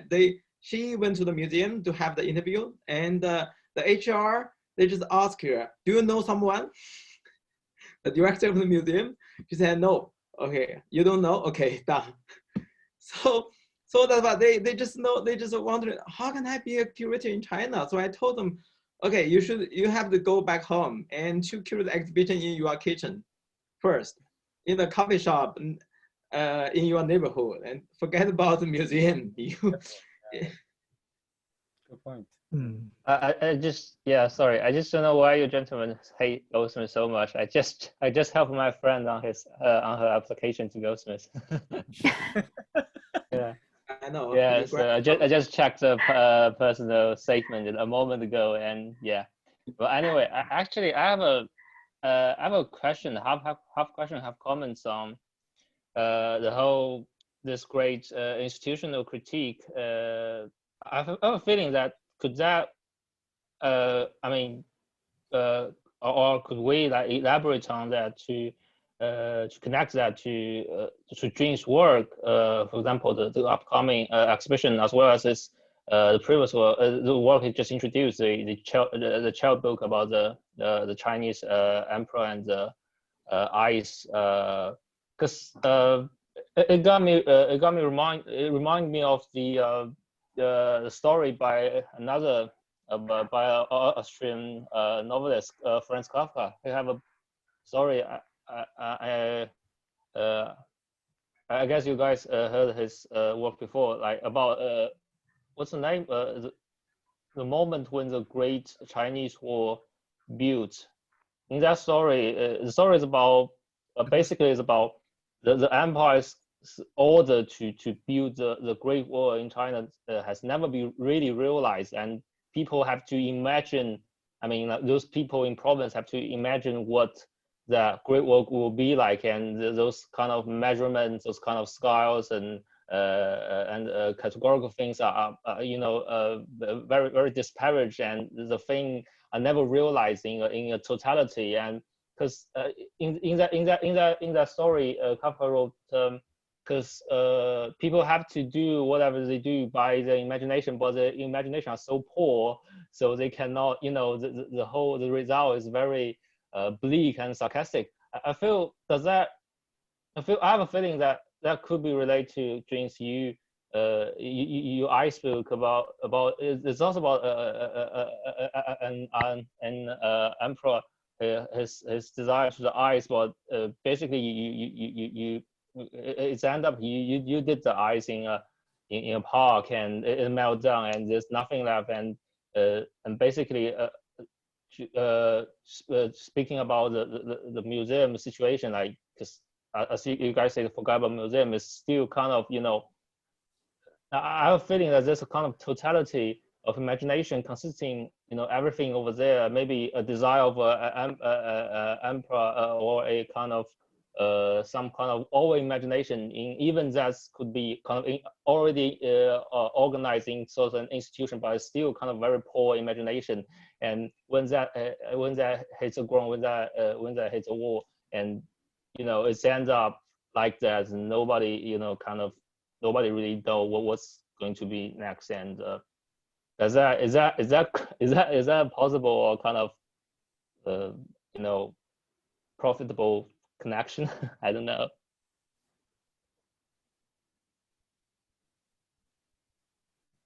She went to the museum to have the interview, and the HR, they just asked her, do you know someone? The director of the museum? She said no. Okay, you don't know? Okay, done. So that's why they just wondering, how can I be a curator in China? So I told them, okay, you have to go back home and to curate the exhibition in your kitchen first, in the coffee shop, in your neighborhood, and forget about the museum. Good point. I just, sorry, I just don't know why you gentlemen hate Goldsmith so much. I just helped my friend on her application to Goldsmith. Yeah. I know. Yeah, so I just checked the personal statement a moment ago, and yeah. But anyway, I have a question, half question, half comments on this great institutional critique. I have a feeling that could that or could we elaborate on that to connect that to Jun's work, for example, the upcoming exhibition, as well as this the previous work, the work he just introduced, the child book about the Chinese emperor and the eyes, because it reminded me of the story by another by Austrian novelist Franz Kafka. He have a story. I guess you guys heard his work before, like about what's the name? The moment when the Great Chinese War built. In that story, the story is about basically is about the empire's order to build the Great Wall in China has never been really realized, and people have to imagine. I mean, those people in province have to imagine what the Great Wall will be like, and those kind of measurements, those kind of scales and categorical things are very, very disparaged, and the thing are never realized in a totality. And because in that story, Kafka wrote, because people have to do whatever they do by their imagination, but the imagination are so poor, so they cannot, the result is very bleak and sarcastic. I have a feeling that could be related to Jun's your eyes book about it's also about an emperor, his desire to the eyes, but basically it's end up you did the eyes in a park, and it melted down and there's nothing left, and basically speaking about the museum situation, like, because as you guys say, the Forgettable Museum is still kind of, I have a feeling that there's a kind of totality of imagination consisting, everything over there, maybe a desire of an emperor or a kind of some kind of over imagination in even that could be kind of already organizing certain institution, but it's still kind of very poor imagination. And when that hits the ground, when that hits a wall, and it ends up like that, and nobody nobody really know what's going to be next. And is that possible, or kind of profitable connection? I don't know.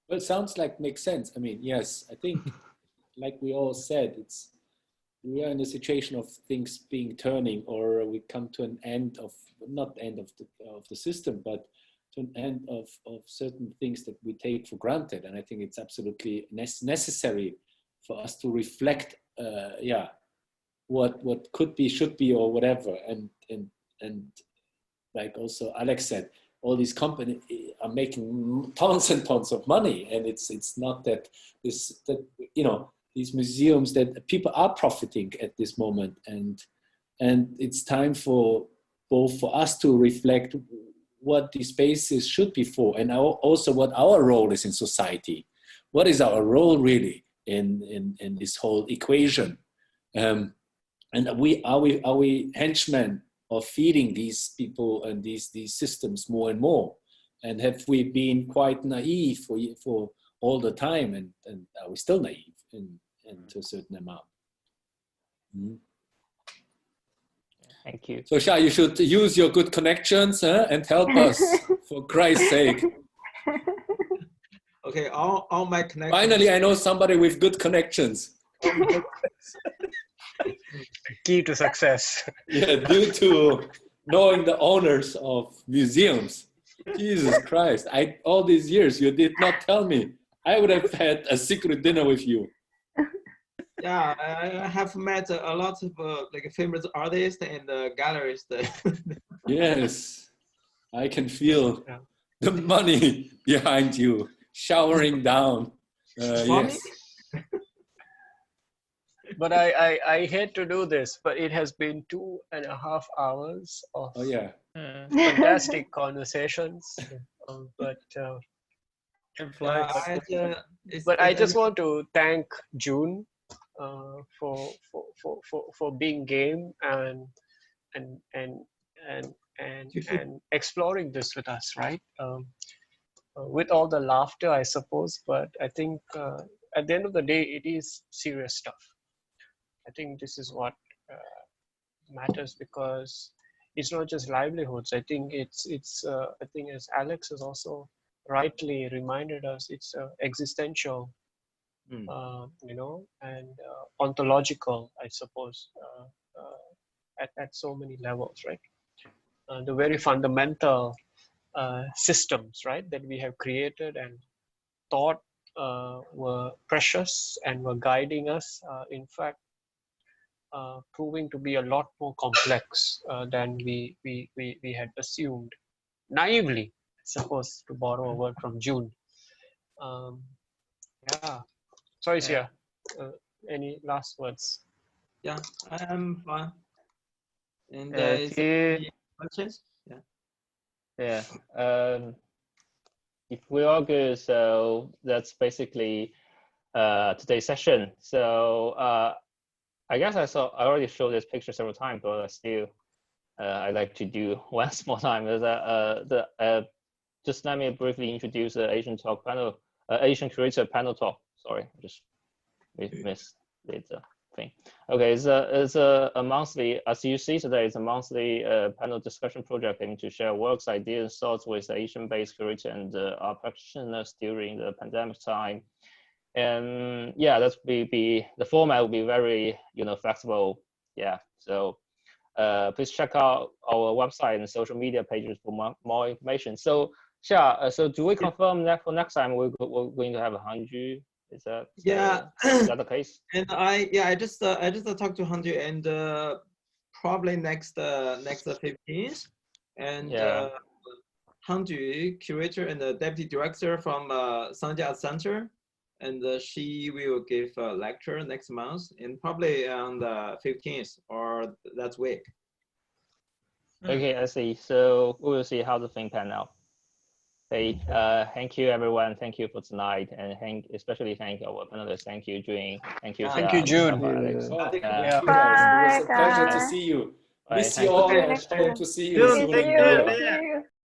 Well, it sounds like makes sense. I mean, yes, I think like we all said, we are in a situation of things being turning, or we come to an end of, not end of the system, but to an end of certain things that we take for granted. And I think it's absolutely necessary for us to reflect, what could be, should be, or whatever. And like also Alex said, all these companies are making tons and tons of money, and it's not that these museums, that people are profiting at this moment, and it's time for both for us to reflect what these spaces should be for, and also what our role is in society. What is our role really in this whole equation? And are we henchmen of feeding these people and these systems more and more? And have we been quite naive for all the time? And are we still naive to a certain amount? Mm-hmm. Thank you. So Sha, you should use your good connections and help us, for Christ's sake. Okay, all my connections. Finally, I know somebody with good connections. Key to success. Yeah, due to knowing the owners of museums. Jesus Christ, all these years you did not tell me. I would have had a secret dinner with you. Yeah, I have met a lot of like famous artists and galleries. Yes, I can feel the money behind you showering down. Yes. But I hate to do this, but it has been 2.5 hours of fantastic conversations. But I just want to thank Jun for being game and exploring this with us, right? With all the laughter, I suppose, but I think at the end of the day, it is serious stuff. I think this is what matters, because it's not just livelihoods. I think it's I think, as Alex has also rightly reminded us, it's existential, you know, and ontological, I suppose, at so many levels, right? The very fundamental systems, right, that we have created and thought were precious and were guiding us, in fact, proving to be a lot more complex than we had assumed, naively, I suppose, to borrow a word from June. Yeah, sorry, Sia. Any last words? Yeah, I am fine. And questions? Yeah. If we all good, so that's basically today's session. So I guess I already showed this picture several times, but still I like to do once more time. Just let me briefly introduce the Asian talk panel, Asian Curator panel talk. Sorry, I just missed the thing. Okay, it's a monthly, as you see today, it's a monthly panel discussion project aiming to share works, ideas, thoughts with Asian-based curator and our practitioners during the pandemic time. And yeah, that's be the format will be very flexible. Yeah, so please check out our website and social media pages for more information. So Xia, so do we confirm that for next time we're going to have 100? Is that is that the case? And I just talked to Hanju, and probably next 15th, and Hanju, curator and the deputy director from Sanja Art Center, and she will give a lecture next month, and probably on the 15th or that week. Okay, I see. So we will see how the thing pan out. Okay, thank you everyone. Thank you for tonight, and especially thank our panelists. Thank you, Jun. Thank you, thank you, Jun. It was a pleasure to see you. Miss you all, and hope to see you soon.